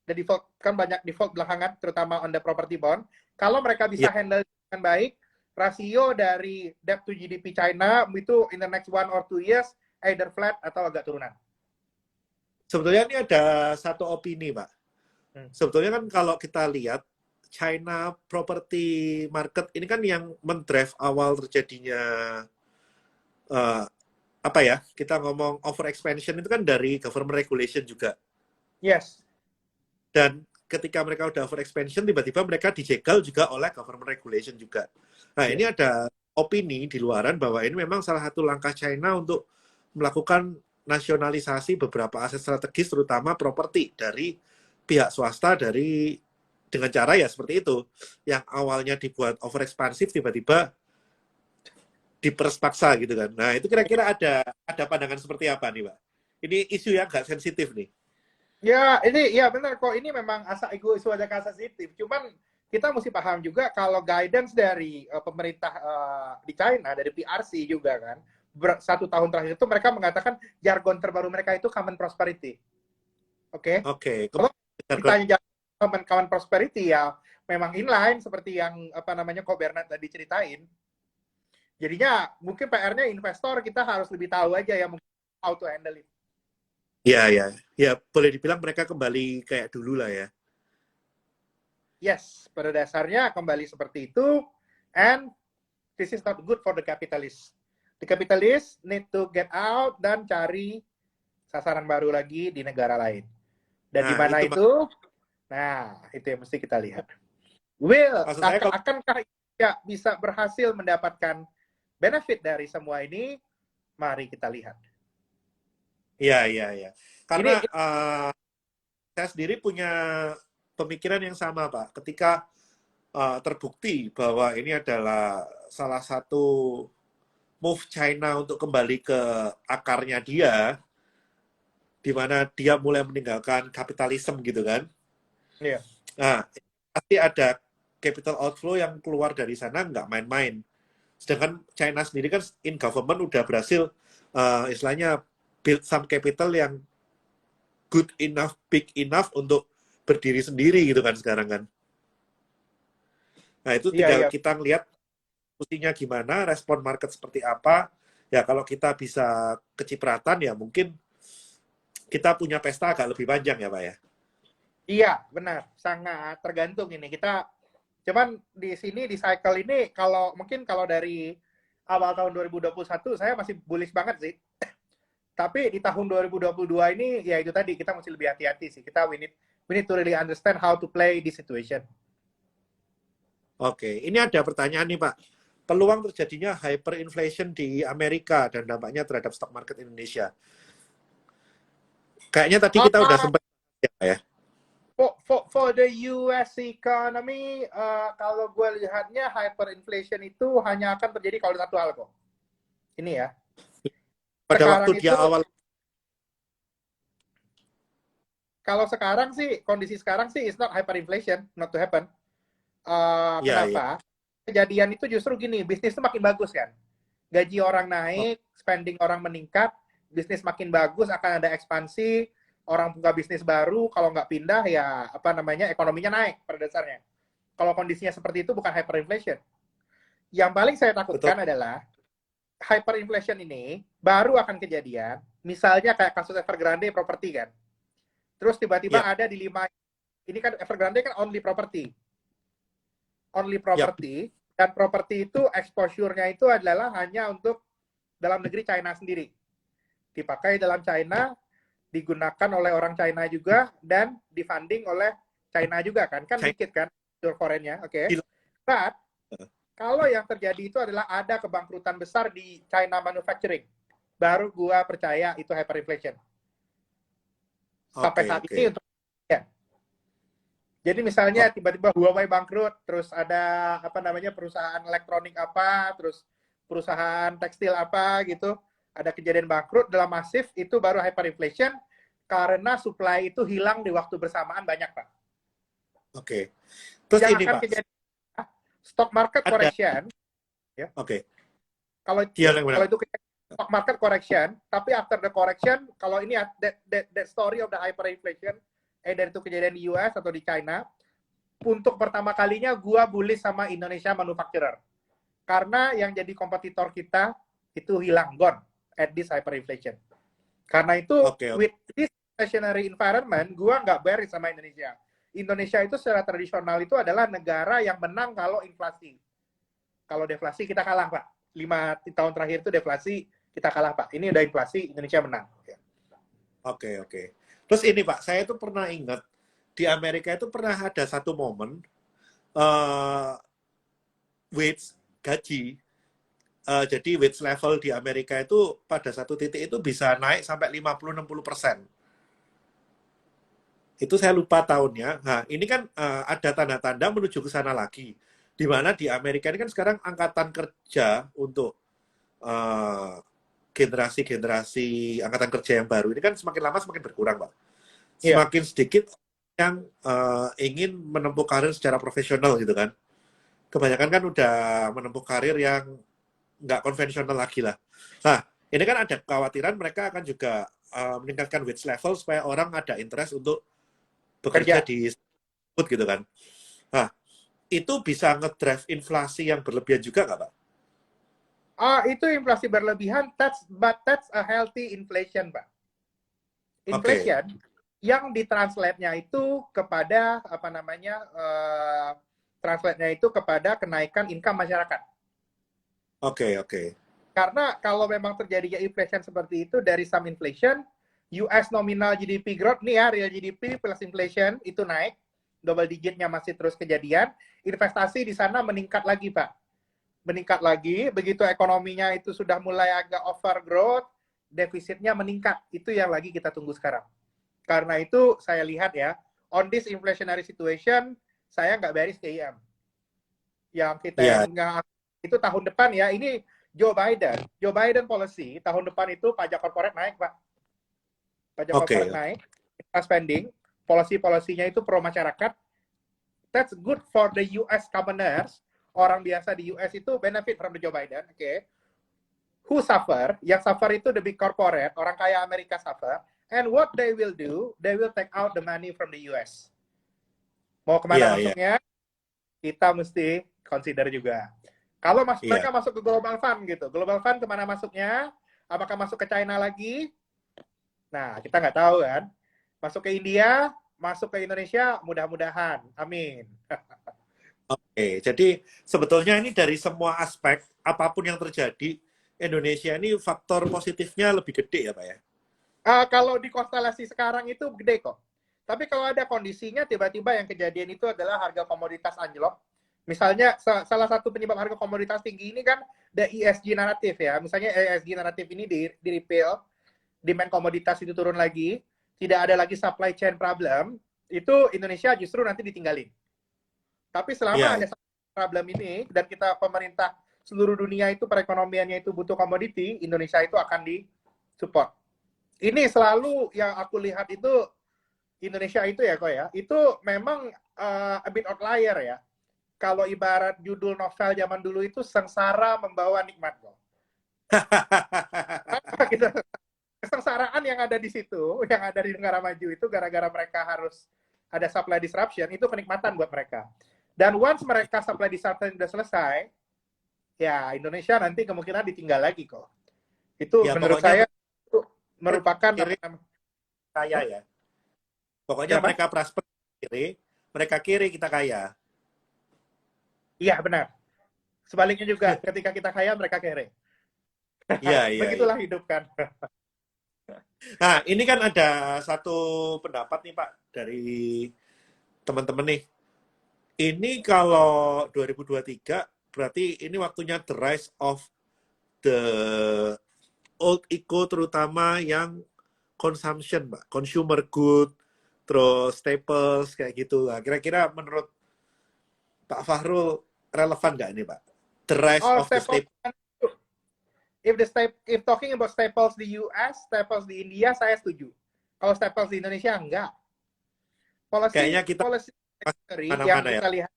The default, kan banyak default belakangan, terutama on the property bond. Kalau mereka bisa iya. handle dengan baik, rasio dari debt to GDP China itu in the next 1 or 2 years, either flat atau agak turunan. Sebetulnya ini ada satu opini, Pak. Hmm. Sebetulnya kan kalau kita lihat China property market ini kan yang mendrive awal terjadinya uh, apa ya? Kita ngomong over expansion itu kan dari government regulation juga. Yes. Dan ketika mereka udah over expansion, tiba-tiba mereka dijegal juga oleh government regulation juga. Nah, ini ada opini di luaran bahwa ini memang salah satu langkah China untuk melakukan nasionalisasi beberapa aset strategis, terutama properti dari pihak swasta dengan cara ya seperti itu. Yang awalnya dibuat over ekspansif, tiba-tiba diperes paksa gitu kan. Nah, itu kira-kira ada pandangan seperti apa nih, Pak? Ini isu yang agak sensitif nih. Ya, ini ya benar kok. Ini memang isu ada sensitif. Cuman kita mesti paham juga kalau guidance dari pemerintah di China, dari PRC juga kan, 1 tahun terakhir itu mereka mengatakan jargon terbaru mereka itu common prosperity. Oke? Oke. Kalau ditanya common prosperity ya memang inline seperti yang Ko Bernard tadi ceritain. Jadinya mungkin PR-nya investor kita harus lebih tahu aja ya mungkin how to handle it. Ya, ya. Ya, boleh dibilang mereka kembali kayak dulu lah ya. Yes, pada dasarnya kembali seperti itu. And this is not good for the capitalist. The capitalist need to get out dan cari sasaran baru lagi di negara lain. Dan di mana itu? Nah, itu yang mesti kita lihat. Akankah ya bisa berhasil mendapatkan benefit dari semua ini? Mari kita lihat. Iya, iya, iya. Karena saya sendiri punya pemikiran yang sama, Pak. Ketika terbukti bahwa ini adalah salah satu move China untuk kembali ke akarnya dia, di mana dia mulai meninggalkan kapitalisme gitu kan. Iya. Nah, pasti ada capital outflow yang keluar dari sana nggak main-main. Sedangkan China sendiri kan in government udah berhasil istilahnya build some capital yang good enough, big enough untuk berdiri sendiri gitu kan sekarang kan. Nah itu tinggal kita ngeliat fungsinya gimana, respon market seperti apa. Ya kalau kita bisa kecipratan ya mungkin kita punya pesta agak lebih panjang ya Pak ya. Iya benar, sangat tergantung ini. Cuman di sini di cycle ini mungkin kalau dari awal tahun 2021 saya masih bullish banget sih. Tapi di tahun 2022 ini ya itu tadi kita mesti lebih hati-hati sih. We need to really understand how to play this situation. Oke, ini ada pertanyaan nih Pak. Peluang terjadinya hyperinflation di Amerika dan dampaknya terhadap stock market Indonesia. Kayaknya tadi kita udah sempat ya. For the US economy, kalau gue lihatnya hyperinflation itu hanya akan terjadi kalau satu hal kok. Ini ya. Pada waktu dia awal. Kalau sekarang sih, kondisi sekarang sih it's not hyperinflation, not to happen. Kenapa? Kejadian itu justru gini, bisnis itu makin bagus kan. Gaji orang naik, spending orang meningkat, bisnis makin bagus, akan ada ekspansi, orang buka bisnis baru, kalau nggak pindah ya ekonominya naik pada dasarnya. Kalau kondisinya seperti itu bukan hyperinflation. Yang paling saya takutkan adalah hyperinflation ini baru akan kejadian, misalnya kayak kasus Evergrande properti kan. terus tiba-tiba Ya, ada di 5. Ini kan Evergrande kan only property. Only ya, property, dan properti itu exposure-nya itu adalah hanya untuk dalam negeri China sendiri. Dipakai dalam China, digunakan oleh orang China juga, dan difunding oleh China juga kan. Kan China. dikit kan foreign-nya, oke. Okay. But, kalau yang terjadi itu adalah ada kebangkrutan besar di China manufacturing, baru gua percaya itu hyperinflation. Sampai Oke, saat oke. ini untuk ya. Jadi misalnya tiba-tiba Huawei bangkrut, terus ada apa namanya perusahaan elektronik apa, terus perusahaan tekstil apa gitu, ada kejadian bangkrut dalam masif, itu baru hyperinflation karena supply itu hilang di waktu bersamaan banyak, Pak. Oke. Terus Yang ini akan Pak, kejadian stock market ada. correction, ya. Oke. Kalau Dia yang kalau benar. itu stock market correction, tapi after the correction, kalau ini that story of the hyperinflation, dari itu kejadian di US atau di China, untuk pertama kalinya gua bullish sama Indonesia manufacturer. Karena yang jadi kompetitor kita itu hilang, gone at this hyperinflation. Karena itu Oke, oke. with this inflationary environment, gua nggak bearish sama Indonesia. Indonesia itu secara tradisional itu adalah negara yang menang kalau inflasi. Kalau deflasi kita kalah, Pak. 5 tahun terakhir itu deflasi kita kalah, Pak. Ini udah inflasi, Indonesia menang. Oke, oke. Terus ini Pak, saya itu pernah ingat di Amerika itu pernah ada satu momen uh, wage gaji. Jadi wage level di Amerika itu pada satu titik itu bisa naik sampai 50-60%. Itu saya lupa tahunnya. Nah, ini kan ada tanda-tanda menuju ke sana lagi. Di mana di Amerika ini kan sekarang angkatan kerja untuk uh, generasi-generasi angkatan kerja yang baru ini kan semakin lama semakin berkurang, Pak. Iya. Semakin sedikit yang ingin menempuh karir secara profesional gitu kan. Kebanyakan kan udah menempuh karir yang nggak konvensional lagi lah. Nah, ini kan ada kekhawatiran mereka akan juga meningkatkan wage level supaya orang ada interest untuk bekerja Kerja. di food gitu kan. Nah, itu bisa ngedrive inflasi yang berlebihan juga nggak, Pak? Itu inflasi berlebihan, but that's a healthy inflation, Pak. Oke, Inflation yang ditranslate-nya itu kepada apa namanya translate-nya itu kepada kenaikan income masyarakat. oke, oke. Karena kalau memang terjadinya inflation seperti itu dari some inflation, US nominal GDP growth nih ya, real GDP plus inflation itu naik, double digitnya masih terus kejadian, investasi di sana meningkat lagi, Pak. Meningkat lagi, begitu ekonominya itu sudah mulai agak overgrowth, defisitnya meningkat. Itu yang lagi kita tunggu sekarang. Karena itu saya lihat ya, on this inflationary situation, saya nggak bearish ke IM. Yang kita Iya, yang nggak itu tahun depan ya, ini Joe Biden policy, tahun depan itu pajak korporat naik, Pak. Pajak korporat oke. naik, spending, policy-polisinya itu pro masyarakat. That's good for the US commoners. Orang biasa di US itu benefit from the Joe Biden, oke. Okay. Who suffer? Yang suffer itu the big corporate, orang kaya Amerika suffer. And what they will do, they will take out the money from the US. Mau kemana Iya, iya, masuknya? Kita mesti consider juga. Kalau iya. mereka masuk ke Global Fund gitu, Global Fund kemana masuknya? Apakah masuk ke China lagi? Nah, kita nggak tahu kan. Masuk ke India, masuk ke Indonesia, mudah-mudahan. Amin. Oke, jadi sebetulnya ini dari semua aspek, apapun yang terjadi, Indonesia ini faktor positifnya lebih gede ya, Pak ya? Kalau di konstelasi sekarang itu gede kok. Tapi kalau ada kondisinya tiba-tiba yang kejadian itu adalah harga komoditas anjlok. Misalnya salah satu penyebab harga komoditas tinggi ini kan the ESG naratif ya. Misalnya ESG naratif ini di repeal, demand komoditas itu turun lagi, tidak ada lagi supply chain problem, itu Indonesia justru nanti ditinggalin. Tapi selama Iya, ada problem ini dan kita pemerintah seluruh dunia itu perekonomiannya itu butuh komoditi, Indonesia itu akan di-support. Ini selalu yang aku lihat itu Indonesia itu ya kok ya, itu memang a bit outlier ya. Kalau ibarat judul novel zaman dulu itu sengsara membawa nikmat kok. Gitu. Kesengsaraan yang ada di situ, yang ada di negara maju itu gara-gara mereka harus ada supply disruption, itu kenikmatan buat mereka. Dan once mereka supply disruption sudah selesai, ya Indonesia nanti kemungkinan ditinggal lagi kok. Itu ya menurut pokoknya saya itu merupakan mirip saya ya. Pokoknya Kenapa? mereka prosper kiri, mereka kiri kita kaya. Iya, benar. Sebaliknya juga, ketika kita kaya, mereka kere. Iya, iya, iya. Begitulah hidup kan. Nah, ini kan ada satu pendapat nih Pak dari teman-teman nih. Ini kalau 2023 berarti ini waktunya the rise of the old eco terutama yang consumption, Pak. Consumer good, terus staples kayak gitu. Nah, kira-kira menurut Pak Fahrul relevan nggak ini, Pak? The rise All of the staples, staple. if talking about staples di US, staples di India, saya setuju. Kalau staples di Indonesia, enggak. Kayaknya Policy, kita policy yang mana-mana ya. kita lihat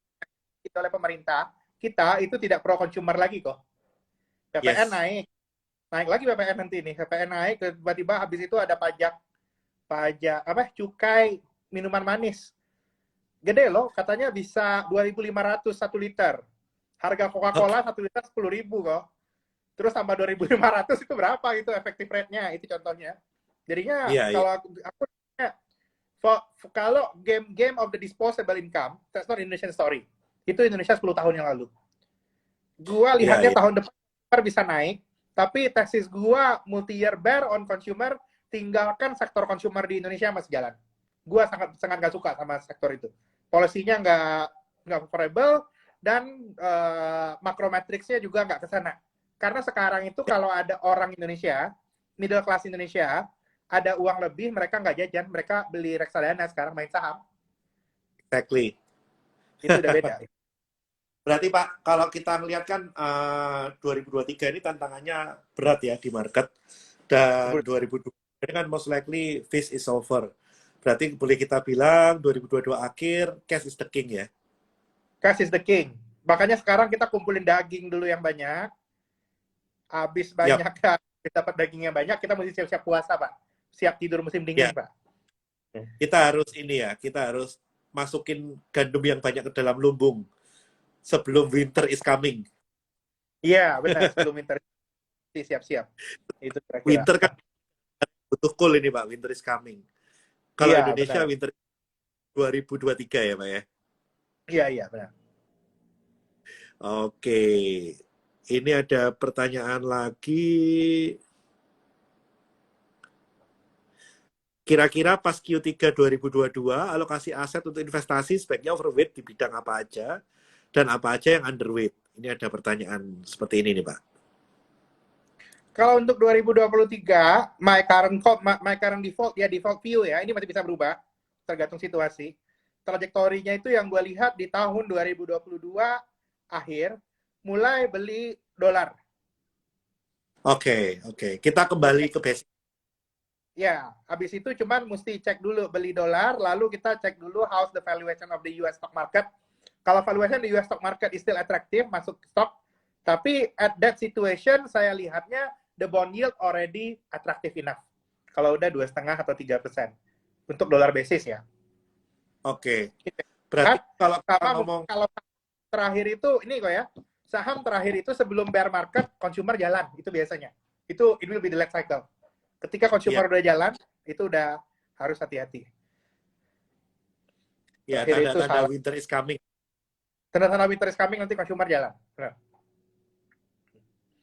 oleh pemerintah, kita itu tidak pro consumer lagi kok. PPN Yes. naik, naik lagi PPN nanti nih. PPN naik, tiba-tiba habis itu ada pajak cukai minuman manis. Gede loh, katanya bisa 2.500 1 liter. Harga Coca-Cola 1 liter 10.000 kok. Terus tambah 2.500 itu berapa itu efektif rate-nya, itu contohnya. Jadinya Iya, iya. kalau game of the disposable income, that's not Indonesian story. Itu Indonesia 10 tahun yang lalu. Gua Iya, lihatnya iya. tahun depan bisa naik, tapi tesis gua multi-year bear on consumer, tinggalkan sektor consumer di Indonesia masih jalan. Gua sangat nggak suka sama sektor itu. Polisinya nggak favorable dan makrometricsnya juga nggak ke sana. Karena sekarang itu kalau ada orang Indonesia, middle class Indonesia, ada uang lebih, mereka nggak jajan, mereka beli reksadana sekarang main saham. Exactly. Itu udah beda. Berarti Pak, kalau kita melihat kan 2023 ini tantangannya berat ya di market. Dan 2022 ini kan most likely feast is over. Berarti boleh kita bilang 2022 akhir, cash is the king ya. Cash is the king. Makanya sekarang kita kumpulin daging dulu yang banyak. Habis banyak Yap. dapat daging yang banyak, kita mesti siap-siap puasa, Pak. Siap tidur musim dingin, Ya, Pak. kita harus ini ya, kita harus masukin gandum yang banyak ke dalam lumbung sebelum winter is coming. Iya, benar. Sebelum winter siap-siap. Itu kira-kira. Winter kan butuh cool ini Pak, winter is coming. Kalau Iya, Indonesia benar. winter 2023 ya Pak ya. Iya, iya, benar. Oke. Ini ada pertanyaan lagi. Kira-kira pas Q3 2022, alokasi aset untuk investasi sebaiknya overweight di bidang apa aja, dan apa aja yang underweight? Ini ada pertanyaan seperti ini nih, Pak. Kalau untuk 2023, my current default, ya default view ya, ini masih bisa berubah, tergantung situasi. Trajektorinya itu yang gue lihat di tahun 2022 akhir, mulai beli dolar. Oke. Kita kembali ke basic. Ya, habis itu cuman mesti cek dulu beli dolar, lalu kita cek dulu how's the valuation of the US stock market. Kalau valuation the US stock market is still attractive, masuk stock. Tapi at that situation, saya lihatnya the bond yield already attractive enough. Kalau udah 2,5 atau 3% untuk dolar basis ya. Oke. Berarti kalau kita ngomong kalau terakhir itu ini kok ya, saham terakhir itu sebelum bear market, consumer jalan itu biasanya. Itu it will be the late cycle. Ketika consumer udah jalan, itu udah harus hati-hati. Ya, tanda-tanda winter is coming. Tanda-tanda winter is coming, nanti consumer jalan. Benar.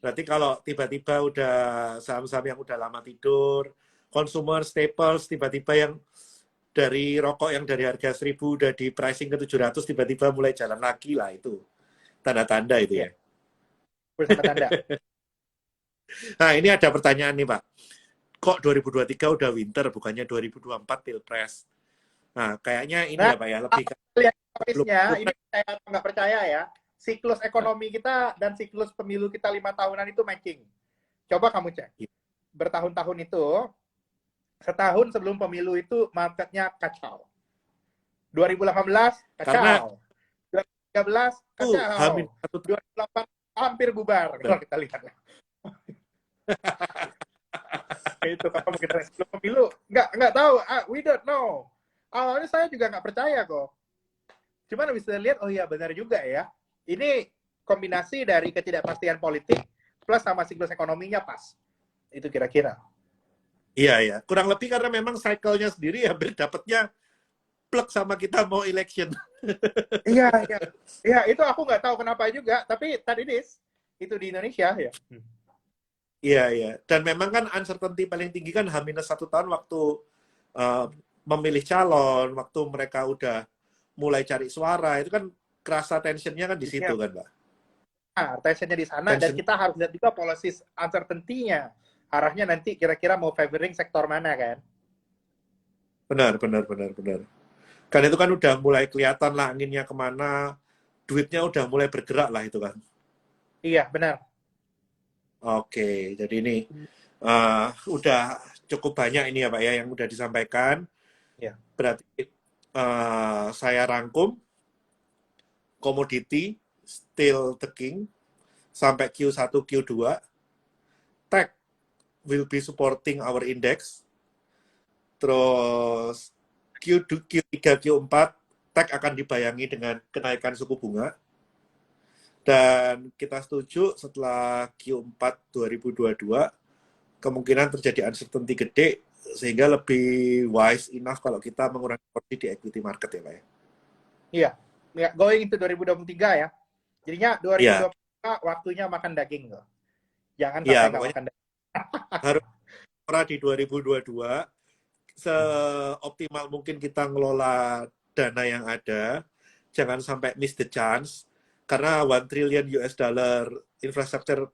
Berarti kalau tiba-tiba udah saham-saham yang udah lama tidur, consumer staples, tiba-tiba yang dari rokok yang dari harga 1.000 udah di pricing ke 700, tiba-tiba mulai jalan lagi lah, itu tanda-tanda itu ya. Tanda-tanda. Nah, ini ada pertanyaan nih, Pak. Kok 2023 udah winter, bukannya 2024 Pilpres? Nah, kayaknya ini ya, Pak ya, lebih lihat habisnya, ini saya nggak percaya ya. Siklus ekonomi kita dan siklus pemilu kita 5 tahunan itu matching. Coba kamu cek. Bertahun-tahun itu, setahun sebelum pemilu itu marketnya kacau. 2018 kacau. 2013 kacau. 2008 hampir bubar kalau kita lihat. Itu kalau kita sebelum pemilu nggak tahu, we don't know. Awalnya saya juga nggak percaya kok. Cuman bisa lihat, oh iya benar juga ya. Ini kombinasi dari ketidakpastian politik plus sama siklus ekonominya pas. Itu kira-kira. Iya. Kurang lebih karena memang cycle-nya sendiri hampir dapatnya plek sama kita mau election. Iya, iya. Iya, itu aku nggak tahu kenapa juga, tapi tadi itu di Indonesia ya. Iya, iya. Dan memang kan uncertainty paling tinggi kan H-1 tahun waktu uh, memilih calon, waktu mereka udah mulai cari suara, itu kan kerasa tensionnya kan di situ Iya, kan, Mbak. nah, tensionnya di sana dan Tension, kita harus lihat juga policy uncertainty-nya. Arahnya nanti kira-kira mau favoring sektor mana kan? benar, benar, benar, benar. Kan itu kan udah mulai kelihatan lah anginnya kemana, duitnya udah mulai bergerak lah itu kan. Iya, benar. Oke, jadi ini udah cukup banyak ini ya Pak ya yang udah disampaikan. Iya. Berarti saya rangkum komoditi still the king sampai Q1, Q2. Tech will be supporting our index. Terus Q2, Q3, Q4 tech akan dibayangi dengan kenaikan suku bunga. Dan kita setuju setelah Q4 2022 kemungkinan terjadi uncertainty gede sehingga lebih wise enough kalau kita mengurangi porsi di equity market ya Pak ya. Iya. Ya, going into 2023 ya. Jadinya Iya, 2023 waktunya makan daging loh. Jangan iya sampai nggak pokoknya makan daging. harus ora di 2022 seoptimal mungkin kita ngelola dana yang ada, jangan sampai miss the chance karena 1 trillion US dollar infrastructure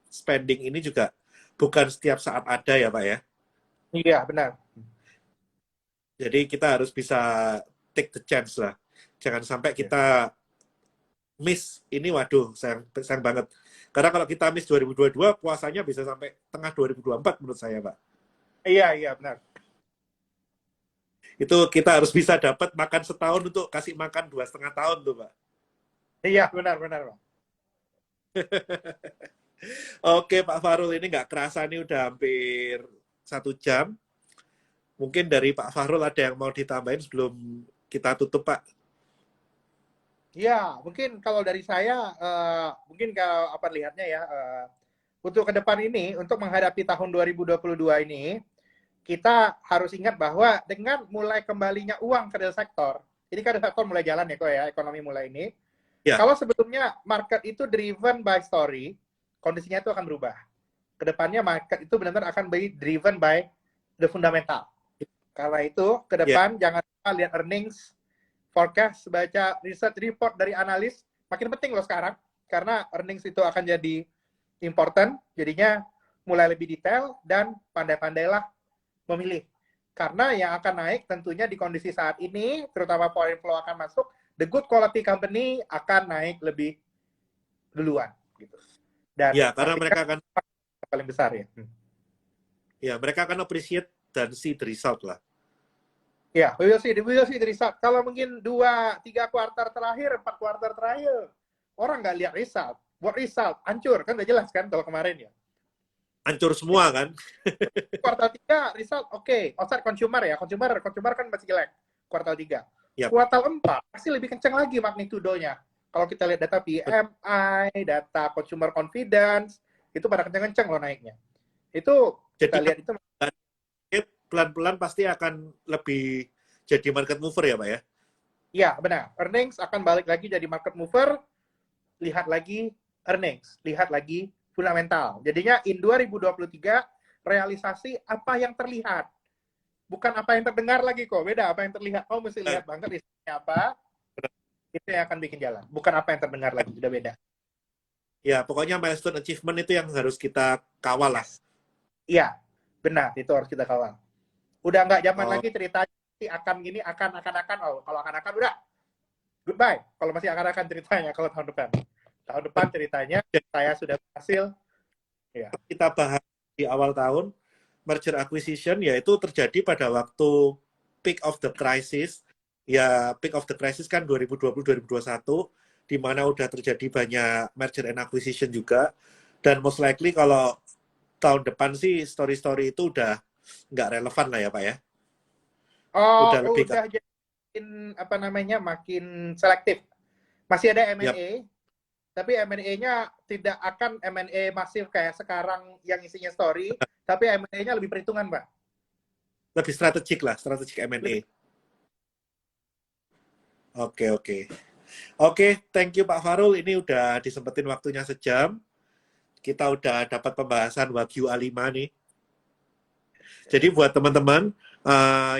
spending ini juga bukan setiap saat ada ya Pak ya. Iya, benar. Jadi kita harus bisa take the chance lah. Jangan sampai Iya, kita miss ini, waduh, sayang, sayang banget. Karena kalau kita miss 2022, puasanya bisa sampai tengah 2024 menurut saya, Pak. iya, iya, benar. Itu kita harus bisa dapat makan setahun untuk kasih makan 2,5 tahun tuh, Pak. Iya, benar, benar, Pak. Oke, Pak Farul, ini nggak kerasa nih udah hampir 1 jam. Mungkin dari Pak Farul ada yang mau ditambahin sebelum kita tutup, Pak. Iya, mungkin kalau dari saya, mungkin kalau apa lihatnya ya, untuk ke depan ini, untuk menghadapi tahun 2022 ini, kita harus ingat bahwa dengan mulai kembalinya uang ke real sektor, ini kan real sektor mulai jalan ya kok ya, ekonomi mulai ini. Ya, Kalau sebelumnya market itu driven by story, kondisinya itu akan berubah. Kedepannya market itu benar-benar akan be driven by the fundamental. Karena itu, ke ya, depan jangan lupa lihat earnings, forecast, baca research report dari analis, makin penting loh sekarang. Karena earnings itu akan jadi important, jadinya mulai lebih detail dan pandai-pandailah memilih. Karena yang akan naik tentunya di kondisi saat ini, terutama foreign flow akan masuk, the good quality company akan naik lebih duluan. Gitu. Dan ya, karena pastikan mereka akan, paling besar ya. ya, mereka akan appreciate dan see the result lah. Ya, we will see the result. Kalau mungkin 2-3 kuartal terakhir, 4 kuartal terakhir, orang nggak lihat result. What result? Hancur, kan udah jelas kan kalau kemarin ya. Hancur semua kan? Kuartal 3 result oke. Okay. Outside consumer ya, consumer kan masih jelek. Kuartal 3. Ya, Kuartal 4 pasti lebih kencang lagi magnitudonya. Kalau kita lihat data PMI, data consumer confidence, itu pada kencang-kencang loh naiknya. Itu kita jadi lihat itu pelan-pelan pasti akan lebih jadi market mover ya Pak ya? ya benar. Earnings akan balik lagi jadi market mover, lihat lagi earnings, lihat lagi fundamental. Jadinya in 2023 realisasi apa yang terlihat, bukan apa yang terdengar lagi kok. Beda apa yang terlihat. Kau mesti lihat banget isinya apa. Itu yang akan bikin jalan. Bukan apa yang terdengar lagi. Udah beda. Ya, pokoknya milestone achievement itu yang harus kita kawal lah. Iya, benar. Itu harus kita kawal. Udah nggak zaman Oh, lagi ceritanya akan gini, akan. Oh, kalau akan udah goodbye. Kalau masih akan ceritanya kalau tahun depan. Tahun depan ceritanya saya sudah berhasil. Ya. kita bahas di awal tahun, merger acquisition yaitu terjadi pada waktu peak of the crisis. Ya, peak of the crisis kan 2020-2021, di mana udah terjadi banyak merger and acquisition juga. Dan most likely kalau tahun depan sih story-story itu udah nggak relevan lah ya Pak ya. Oh, Udah lebih ke, udah jadi apa namanya makin selektif. Masih ada ya, M&A, tapi M&A-nya tidak akan M&A masif kayak sekarang yang isinya story, tapi M&A-nya lebih perhitungan, Pak. lebih strategik lah, strategik M&A. Lebih Oke, oke. Oke, thank you Pak Farul. Ini udah disempetin waktunya sejam. Kita udah dapat pembahasan Wagyu A5 nih. Jadi buat teman-teman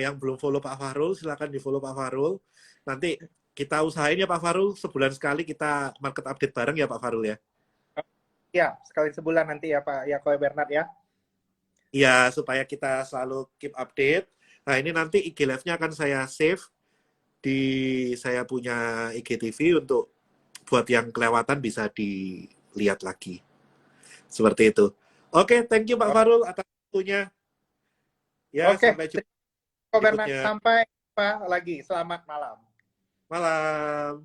yang belum follow Pak Farul, silakan di follow Pak Farul. Nanti kita usahain ya Pak Farul, sebulan sekali kita market update bareng ya Pak Farul ya. Ya, sekali sebulan nanti ya Pak Yako Bernard ya. Iya, supaya kita selalu keep update. Nah, ini nanti IG Live-nya akan saya save di saya punya IGTV untuk buat yang kelewatan bisa dilihat lagi. Seperti itu. Oke, thank you Pak Farul atas waktunya. Ya, Oke, sampai jumpa Yako Bernard, berikutnya. sampai jumpa lagi. Selamat malam. Malam.